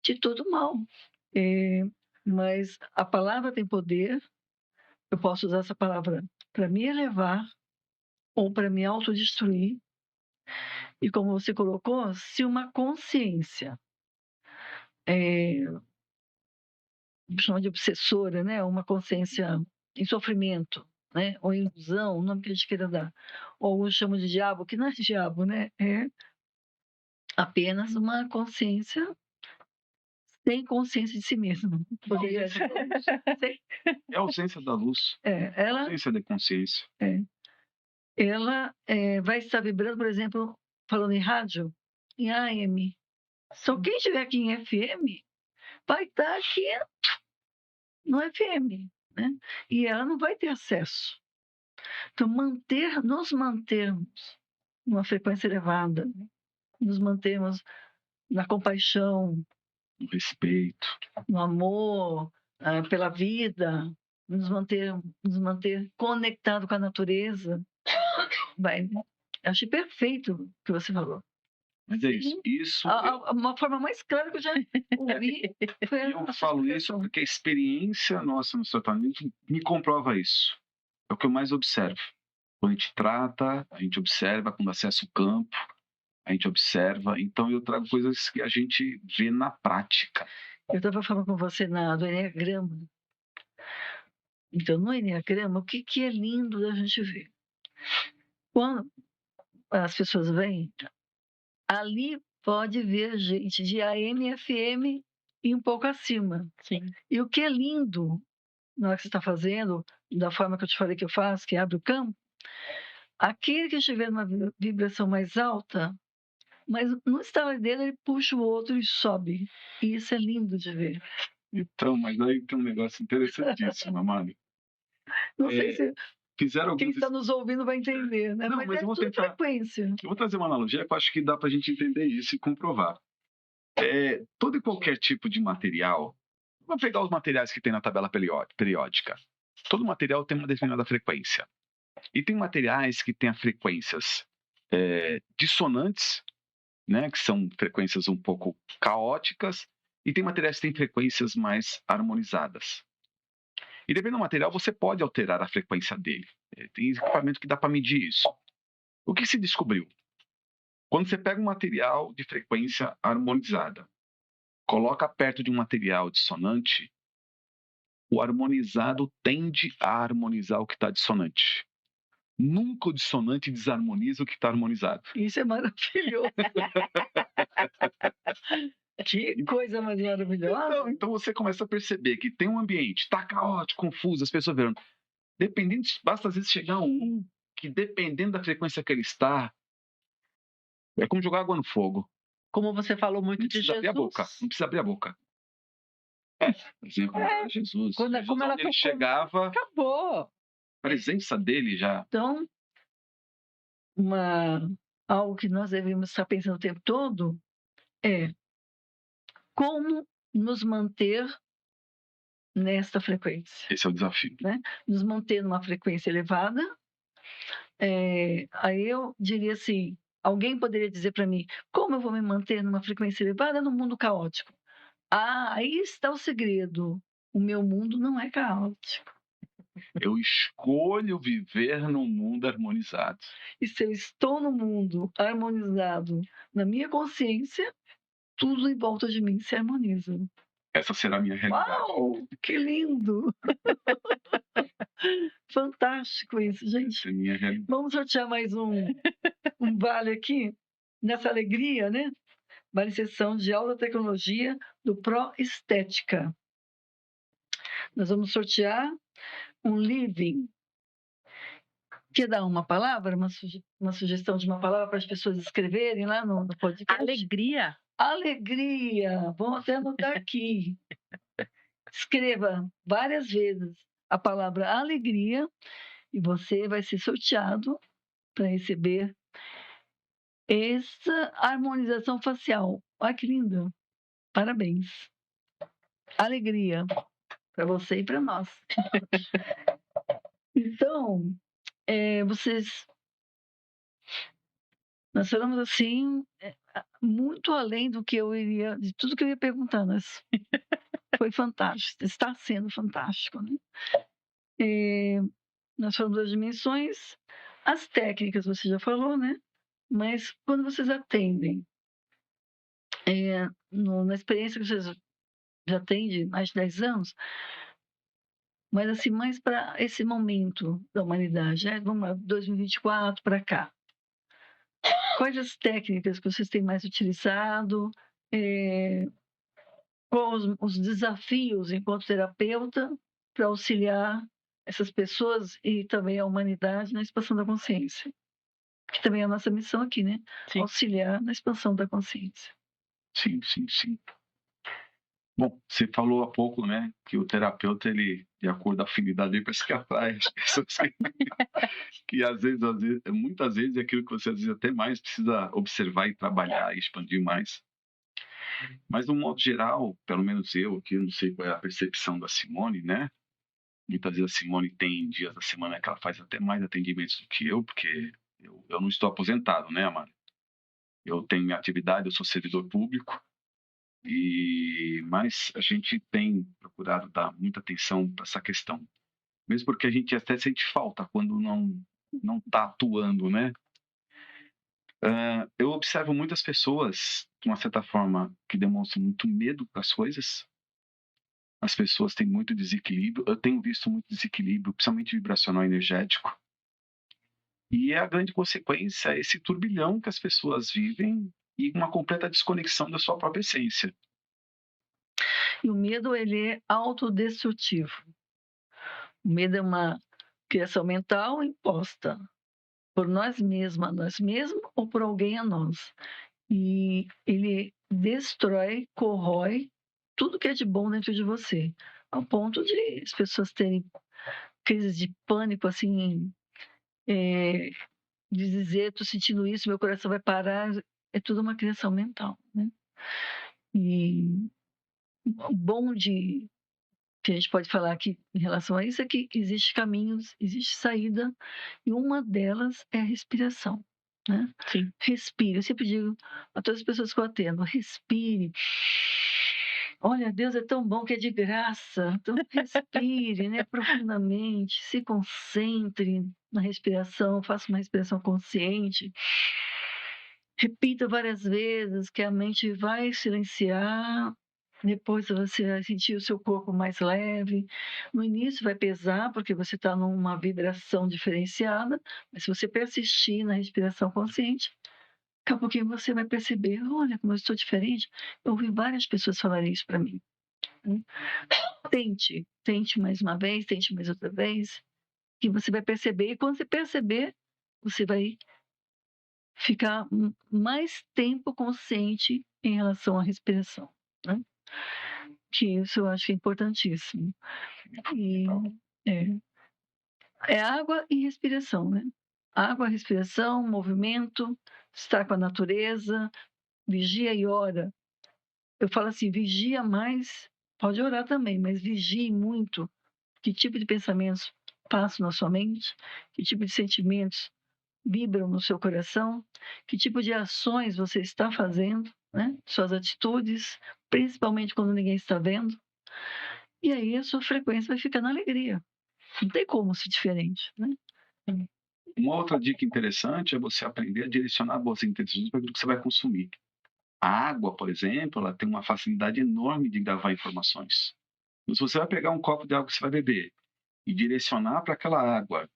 Speaker 1: de todo mal. Mas a palavra tem poder. Eu posso usar essa palavra para me elevar ou para me autodestruir. E como você colocou, se uma consciência, chama de obsessora, né? Uma consciência em sofrimento, né? Ou em ilusão, o nome que a gente queira dar. Ou alguns chamam de diabo, que não é diabo, né? É apenas uma consciência sem consciência de si mesma. Poderia ser.
Speaker 3: É a ausência da luz,
Speaker 1: Ela,
Speaker 3: ausência da consciência.
Speaker 1: ela vai estar vibrando, por exemplo, falando em rádio, em AM. Só quem estiver aqui em FM vai estar aqui no FM, né? E ela não vai ter acesso. Então, nos mantermos numa frequência elevada, nos mantermos na compaixão,
Speaker 3: No respeito.
Speaker 1: no amor, pela vida, nos manter conectado com a natureza, vai. Achei perfeito o que você falou.
Speaker 3: Mas é isso. Isso
Speaker 1: Uma forma mais clara que eu já ouvi foi
Speaker 3: eu falo isso porque a experiência nossa no tratamento me comprova isso. É o que eu mais observo. Quando a gente trata, a gente observa, quando acessa o campo, a gente observa. Então eu trago coisas que a gente vê na prática.
Speaker 1: Eu estava falando com você do Enneagrama. Então, no Enneagrama, o que é lindo da gente ver? Quando as pessoas vêm, ali pode ver gente de AM, FM e um pouco acima.
Speaker 2: Sim.
Speaker 1: E o que é lindo na hora que você está fazendo, da forma que eu te falei que eu faço, que abre o campo, aquele que estiver numa vibração mais alta, mas no estalar dele ele puxa o outro e sobe. E isso é lindo de ver.
Speaker 3: Então, mas aí tem um negócio interessantíssimo, Amado.
Speaker 1: Não sei se
Speaker 3: Fizeram
Speaker 1: quem
Speaker 3: alguns...
Speaker 1: está nos ouvindo vai entender, né?
Speaker 3: Não,
Speaker 1: mas
Speaker 3: eu vou
Speaker 1: tudo
Speaker 3: tentar.
Speaker 1: frequência.
Speaker 3: Eu vou trazer uma analogia que eu acho que dá para a gente entender isso e comprovar. Todo e qualquer tipo de material, vamos pegar os materiais que tem na tabela periódica. Todo material tem uma determinada frequência. E tem materiais que têm frequências dissonantes, né, que são frequências um pouco caóticas, e tem materiais que têm frequências mais harmonizadas. E dependendo do material, você pode alterar a frequência dele. Tem equipamento que dá para medir isso. O que se descobriu? Quando você pega um material de frequência harmonizada, coloca perto de um material dissonante, o harmonizado tende a harmonizar o que está dissonante. Nunca o dissonante desarmoniza o que está harmonizado.
Speaker 1: Isso é maravilhoso. Que coisa mais maravilhosa.
Speaker 3: Então você começa a perceber que tem um ambiente, está caótico, confuso, as pessoas verão. Dependendo, basta às vezes chegar um que, dependendo da frequência que ele está, é como jogar água no fogo.
Speaker 2: Como você falou muito
Speaker 3: Não
Speaker 2: de
Speaker 3: precisa abrir a boca.
Speaker 2: Jesus.
Speaker 3: Não precisa abrir a boca. Por exemplo, Jesus.
Speaker 2: Como
Speaker 3: Jesus,
Speaker 2: ela
Speaker 3: onde ele
Speaker 2: tocou,
Speaker 3: chegava,
Speaker 2: acabou.
Speaker 3: a presença dele já.
Speaker 1: Então, algo que nós devemos estar pensando o tempo todo é como nos manter nesta frequência.
Speaker 3: Esse é o desafio.
Speaker 1: Nos manter numa frequência elevada. Aí eu diria assim, alguém poderia dizer para mim, como eu vou me manter numa frequência elevada no mundo caótico? Aí está o segredo. O meu mundo não é caótico.
Speaker 3: Eu escolho viver num mundo harmonizado.
Speaker 1: E se eu estou no mundo harmonizado na minha consciência, tudo em volta de mim se harmoniza.
Speaker 3: Essa será a minha realidade.
Speaker 1: Uau, que lindo! Fantástico isso, gente.
Speaker 3: Essa é a minha realidade.
Speaker 1: Vamos sortear mais um vale aqui, nessa alegria, né? Vale sessão de alta tecnologia do Pro Estética. Nós vamos sortear um living. Quer dar uma palavra, uma sugestão de uma palavra para as pessoas escreverem lá no podcast?
Speaker 2: Alegria.
Speaker 1: Alegria. Vamos até anotar aqui. Escreva várias vezes a palavra alegria e você vai ser sorteado para receber essa harmonização facial. Olha que linda. Parabéns. Alegria para você e para nós. Então, nós falamos assim, muito além de tudo que eu ia perguntar, mas foi fantástico, está sendo fantástico, né? Nós falamos das dimensões, as técnicas você já falou, né? Mas quando vocês atendem, na experiência que vocês já têm de mais de 10 anos, mas assim, mais para esse momento da humanidade, né? Vamos lá, 2024 para cá. Quais as técnicas que vocês têm mais utilizado? Quais os desafios enquanto terapeuta para auxiliar essas pessoas e também a humanidade na expansão da consciência? Que também é a nossa missão aqui, né?
Speaker 2: Sim.
Speaker 1: Auxiliar na expansão da consciência.
Speaker 3: Sim, sim, sim. Bom, você falou há pouco, né, que o terapeuta, ele, de acordo com a afinidade dele, parece que atrai as pessoas que às vezes, muitas vezes, é aquilo que você às vezes até mais precisa observar e trabalhar e expandir mais. Mas, de um modo geral, pelo menos eu aqui, não sei qual é a percepção da Simone, né? Muitas vezes a Simone tem dias da semana que ela faz até mais atendimentos do que eu, porque eu não estou aposentado, né, Amara? Eu tenho minha atividade, eu sou servidor público, mas a gente tem procurado dar muita atenção para essa questão. Mesmo porque a gente até sente falta quando não está atuando, né? Eu observo muitas pessoas, de uma certa forma, que demonstram muito medo para as coisas. As pessoas têm muito desequilíbrio. Eu tenho visto muito desequilíbrio, principalmente vibracional e energético. E a grande consequência é esse turbilhão que as pessoas vivem e uma completa desconexão da sua própria essência.
Speaker 1: E o medo, ele é autodestrutivo. O medo é uma criação mental imposta por nós mesmos, a nós mesmos ou por alguém a nós. E ele destrói, corrói tudo que é de bom dentro de você, ao ponto de as pessoas terem crises de pânico, assim, de dizer, estou sentindo isso, meu coração vai parar. É tudo uma criação mental, né? E o bom que a gente pode falar aqui em relação a isso é que existe caminhos, existe saída, e uma delas é a respiração, né?
Speaker 2: Sim.
Speaker 1: Respire. Eu sempre digo a todas as pessoas que eu atendo, respire. Olha, Deus é tão bom que é de graça. Então, respire, né, profundamente, se concentre na respiração, faça uma respiração consciente. Repita várias vezes que a mente vai silenciar. Depois você vai sentir o seu corpo mais leve. No início vai pesar, porque você está numa vibração diferenciada, mas se você persistir na respiração consciente, daqui a pouquinho você vai perceber: olha como eu estou diferente. Eu ouvi várias pessoas falarem isso para mim. Tente mais uma vez, tente mais outra vez, que você vai perceber. E quando você perceber, você vai ficar mais tempo consciente em relação à respiração, né? Que isso eu acho que é importantíssimo. E é água e respiração, né? Água, respiração, movimento, estar com a natureza, vigia e ora. Eu falo assim, vigia mais, pode orar também, mas vigie muito. Que tipo de pensamentos passam na sua mente? Que tipo de sentimentos vibram no seu coração? Que tipo de ações você está fazendo, né? Suas atitudes, principalmente quando ninguém está vendo. E aí a sua frequência vai ficar na alegria. Não tem como ser diferente, né?
Speaker 3: Uma outra dica interessante é você aprender a direcionar boas intenções para aquilo que você vai consumir. A água, por exemplo, ela tem uma facilidade enorme de gravar informações. Então, se você vai pegar um copo de água que você vai beber e direcionar para aquela água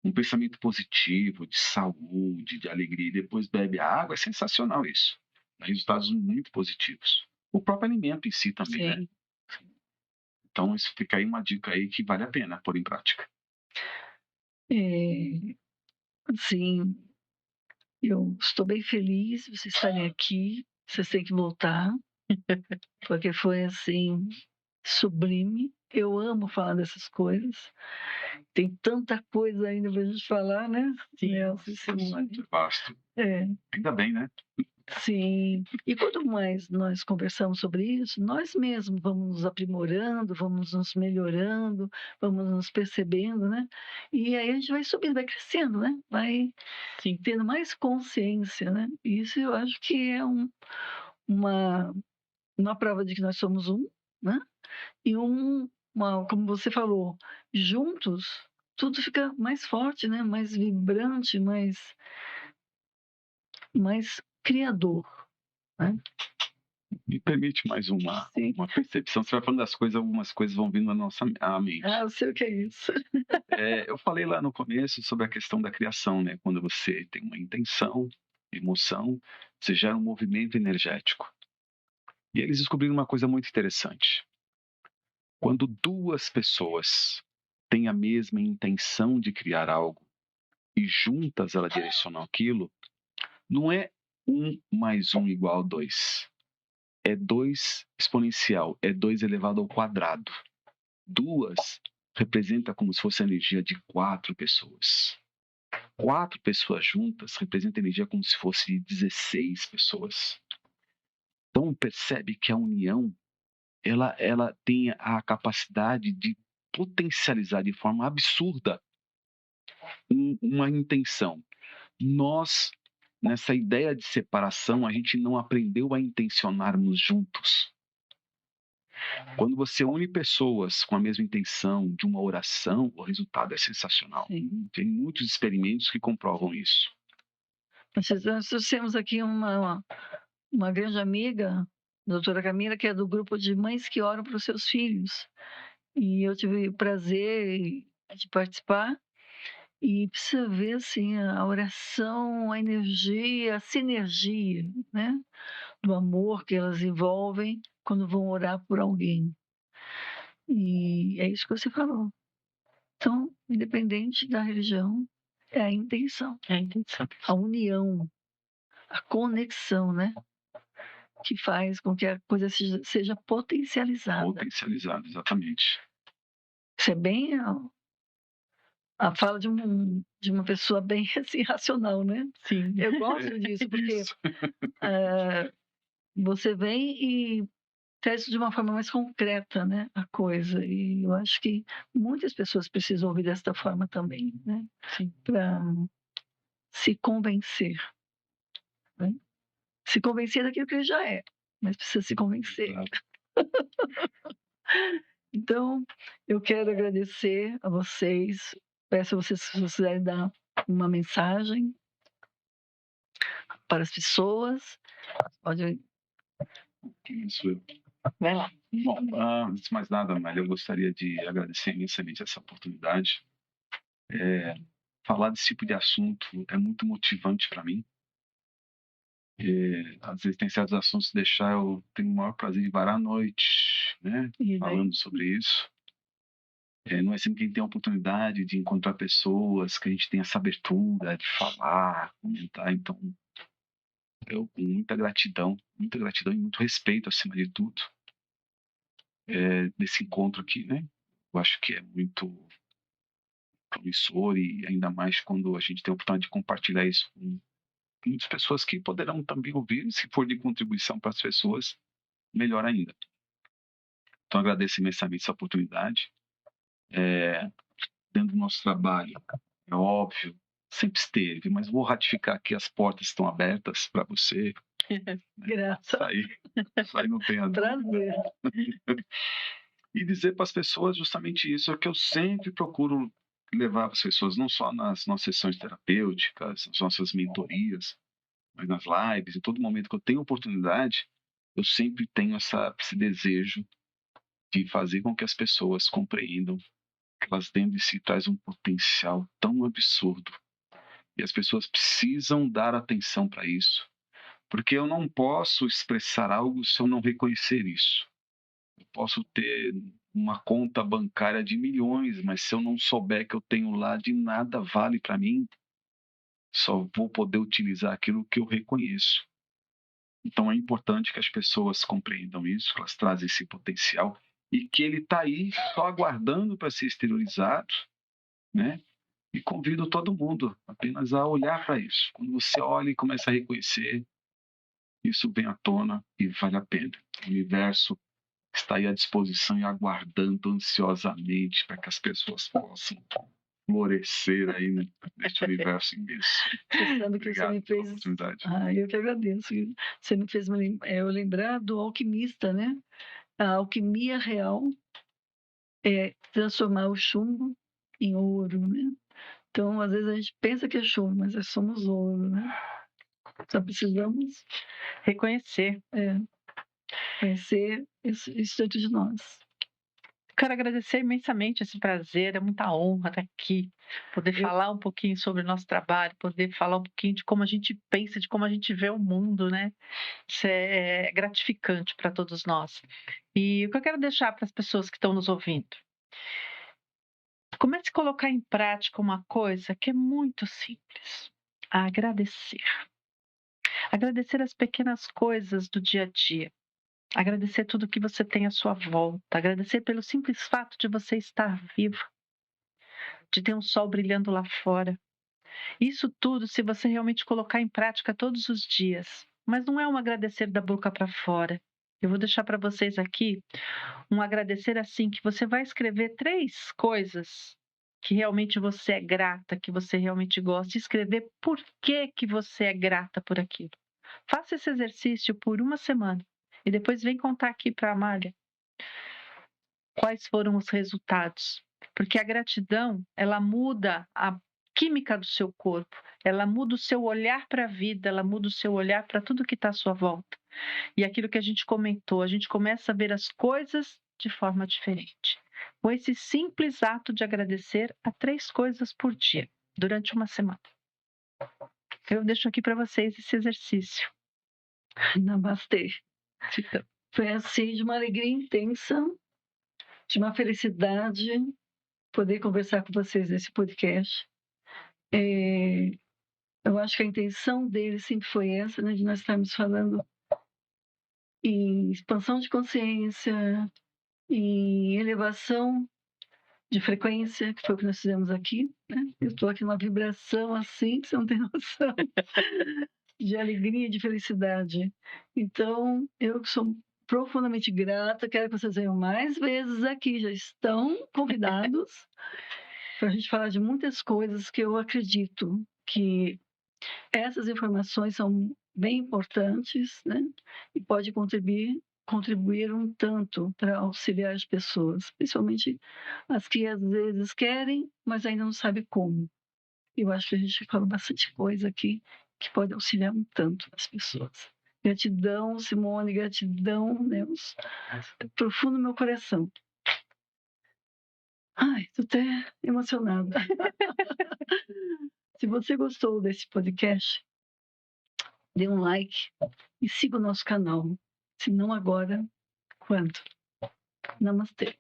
Speaker 3: um pensamento positivo, de saúde, de alegria, e depois bebe a água, é sensacional isso. Dá resultados muito positivos. O próprio alimento em si também, né?
Speaker 1: Sim.
Speaker 3: Então, isso fica aí uma dica aí que vale a pena pôr em prática.
Speaker 1: Sim, eu estou bem feliz de vocês estarem aqui. Vocês têm que voltar, porque foi assim sublime. Eu amo falar dessas coisas. Tem tanta coisa ainda para a gente falar, né?
Speaker 2: Sim.
Speaker 1: Nelson e Simone.
Speaker 3: Muito vasto.
Speaker 1: É,
Speaker 3: Ainda bem, né?
Speaker 1: sim. E quanto mais nós conversamos sobre isso, nós mesmos vamos nos aprimorando, vamos nos melhorando, vamos nos percebendo, né? E aí a gente vai subindo, vai crescendo, né? Vai
Speaker 2: Sim.
Speaker 1: tendo mais consciência, né? Isso eu acho que é uma, uma prova de que nós somos um, né? E como você falou, juntos tudo fica mais forte, né? Mais vibrante, mais criador, né?
Speaker 3: Me permite mais
Speaker 1: Sim.
Speaker 3: uma percepção. Você vai falando das coisas, algumas coisas vão vindo na nossa mente.
Speaker 1: Ah, eu sei o que é isso.
Speaker 3: Eu falei lá no começo sobre a questão da criação, né? Quando você tem uma intenção, emoção, você gera um movimento energético. E eles descobriram uma coisa muito interessante. Quando duas pessoas têm a mesma intenção de criar algo e juntas elas direcionam aquilo, não é 1 mais 1 igual a 2. É 2 exponencial, é 2 elevado ao quadrado. 2 representa como se fosse a energia de 4 pessoas. 4 pessoas juntas representa energia como se fosse 16 pessoas. Então percebe que a união ela tem a capacidade de potencializar de forma absurda uma intenção. Nós, nessa ideia de separação, a gente não aprendeu a intencionarmos juntos. Quando você une pessoas com a mesma intenção de uma oração, o resultado é sensacional.
Speaker 1: Sim.
Speaker 3: Tem muitos experimentos que comprovam isso.
Speaker 1: Nós temos aqui uma grande amiga, a doutora Camila, que é do grupo de mães que oram para os seus filhos. E eu tive o prazer de participar. E precisa ver assim, a oração, a energia, a sinergia, né? Do amor que elas envolvem quando vão orar por alguém. E é isso que você falou. Então, independente da religião, é a intenção,
Speaker 2: É a intenção.
Speaker 1: a união, a conexão, né? Que faz com que a coisa seja potencializada.
Speaker 3: Potencializado, exatamente.
Speaker 1: Isso é bem a fala de uma pessoa bem assim, racional, né?
Speaker 2: Sim.
Speaker 1: Eu gosto disso, porque
Speaker 3: Isso.
Speaker 1: você vem e traz de uma forma mais concreta, né, a coisa. E eu acho que muitas pessoas precisam ouvir desta forma também, né?
Speaker 2: Sim.
Speaker 1: Para se convencer, né? Se convencer daquilo que ele já é, mas precisa se convencer.
Speaker 3: Exato.
Speaker 1: Então, eu quero agradecer a vocês. Peço a vocês, se vocês quiserem dar uma mensagem para as pessoas. Pode.
Speaker 3: Isso eu.
Speaker 2: Vai lá.
Speaker 3: Bom, antes de mais nada, Amália, eu gostaria de agradecer imensamente essa oportunidade. Falar desse tipo de assunto é muito motivante para mim. Às vezes tem certos assuntos que deixar eu tenho o maior prazer de varar a noite, né?
Speaker 1: E daí?
Speaker 3: Falando sobre isso. Não é sempre que a gente tem a oportunidade de encontrar pessoas, que a gente tem essa abertura de falar, comentar. Então, eu com muita gratidão e muito respeito acima de tudo, desse encontro aqui, né? Eu acho que é muito promissor e ainda mais quando a gente tem a oportunidade de compartilhar isso com muitas pessoas que poderão também ouvir, se for de contribuição para as pessoas, melhor ainda. Então, agradeço imensamente essa oportunidade. Dentro do nosso trabalho, é óbvio, sempre esteve, mas vou ratificar que as portas estão abertas para você.
Speaker 1: Graças.
Speaker 3: Isso aí não tem a dúvida.
Speaker 1: Prazer.
Speaker 3: E dizer para as pessoas justamente isso, é que eu sempre procuro levar para as pessoas, não só nas nossas sessões terapêuticas, nas nossas mentorias, mas nas lives, em todo momento que eu tenho oportunidade, eu sempre tenho esse desejo de fazer com que as pessoas compreendam que elas dentro de si trazem um potencial tão absurdo. E as pessoas precisam dar atenção para isso. Porque eu não posso expressar algo se eu não reconhecer isso. Eu posso ter uma conta bancária de milhões, mas se eu não souber que eu tenho lá, de nada vale para mim, só vou poder utilizar aquilo que eu reconheço. Então é importante que as pessoas compreendam isso, que elas trazem esse potencial e que ele está aí só aguardando para ser exteriorizado, né? E convido todo mundo apenas a olhar para isso. Quando você olha e começa a reconhecer, isso vem à tona e vale a pena. O universo está aí à disposição e aguardando ansiosamente para que as pessoas possam florescer aí neste universo imenso.
Speaker 1: Você sabe que
Speaker 3: Obrigado
Speaker 1: você me
Speaker 3: pela
Speaker 1: fez.
Speaker 3: oportunidade.
Speaker 1: Eu que agradeço. Você me fez eu lembrar do alquimista, né? A alquimia real é transformar o chumbo em ouro, né? Então, às vezes a gente pensa que é chumbo, mas somos ouro, né? Só precisamos
Speaker 2: Reconhecer.
Speaker 1: conhecer isso dentro de nós.
Speaker 2: Quero agradecer imensamente esse prazer, é muita honra estar aqui, poder falar um pouquinho sobre o nosso trabalho, poder falar um pouquinho de como a gente pensa, de como a gente vê o mundo, né? Isso é gratificante para todos nós. E o que eu quero deixar para as pessoas que estão nos ouvindo: comece a colocar em prática uma coisa que é muito simples: agradecer. Agradecer as pequenas coisas do dia a dia. Agradecer tudo que você tem à sua volta. Agradecer pelo simples fato de você estar vivo, de ter um sol brilhando lá fora. Isso tudo se você realmente colocar em prática todos os dias. Mas não é um agradecer da boca para fora. Eu vou deixar para vocês aqui um agradecer assim, que você vai escrever 3 coisas que realmente você é grata, que você realmente gosta, e escrever por que você é grata por aquilo. Faça esse exercício por uma semana e depois vem contar aqui para a Amália quais foram os resultados. Porque a gratidão, ela muda a química do seu corpo, ela muda o seu olhar para a vida, ela muda o seu olhar para tudo que está à sua volta. E aquilo que a gente comentou, a gente começa a ver as coisas de forma diferente. Com esse simples ato de agradecer a 3 coisas por dia, durante uma semana. Eu deixo aqui para vocês esse exercício.
Speaker 1: Namastê. Foi assim, de uma alegria intensa, de uma felicidade poder conversar com vocês nesse podcast. Eu acho que a intenção dele sempre foi essa, né, de nós estarmos falando em expansão de consciência, em elevação de frequência, que foi o que nós fizemos aqui, né? Eu estou aqui numa vibração assim, que você não tem noção, de alegria, de felicidade. Então, eu sou profundamente grata, quero que vocês venham mais vezes aqui, já estão convidados para a gente falar de muitas coisas que eu acredito que essas informações são bem importantes, né? E pode contribuir contribuíram tanto para auxiliar as pessoas, principalmente as que às vezes querem, mas ainda não sabem como. Eu acho que a gente falou bastante coisa aqui que pode auxiliar um tanto as pessoas. Gratidão, Simone, gratidão, Deus, profundo no meu coração. Ai, tô até emocionada. Se você gostou desse podcast, dê um like e siga o nosso canal. Se não agora, quando? Namastê.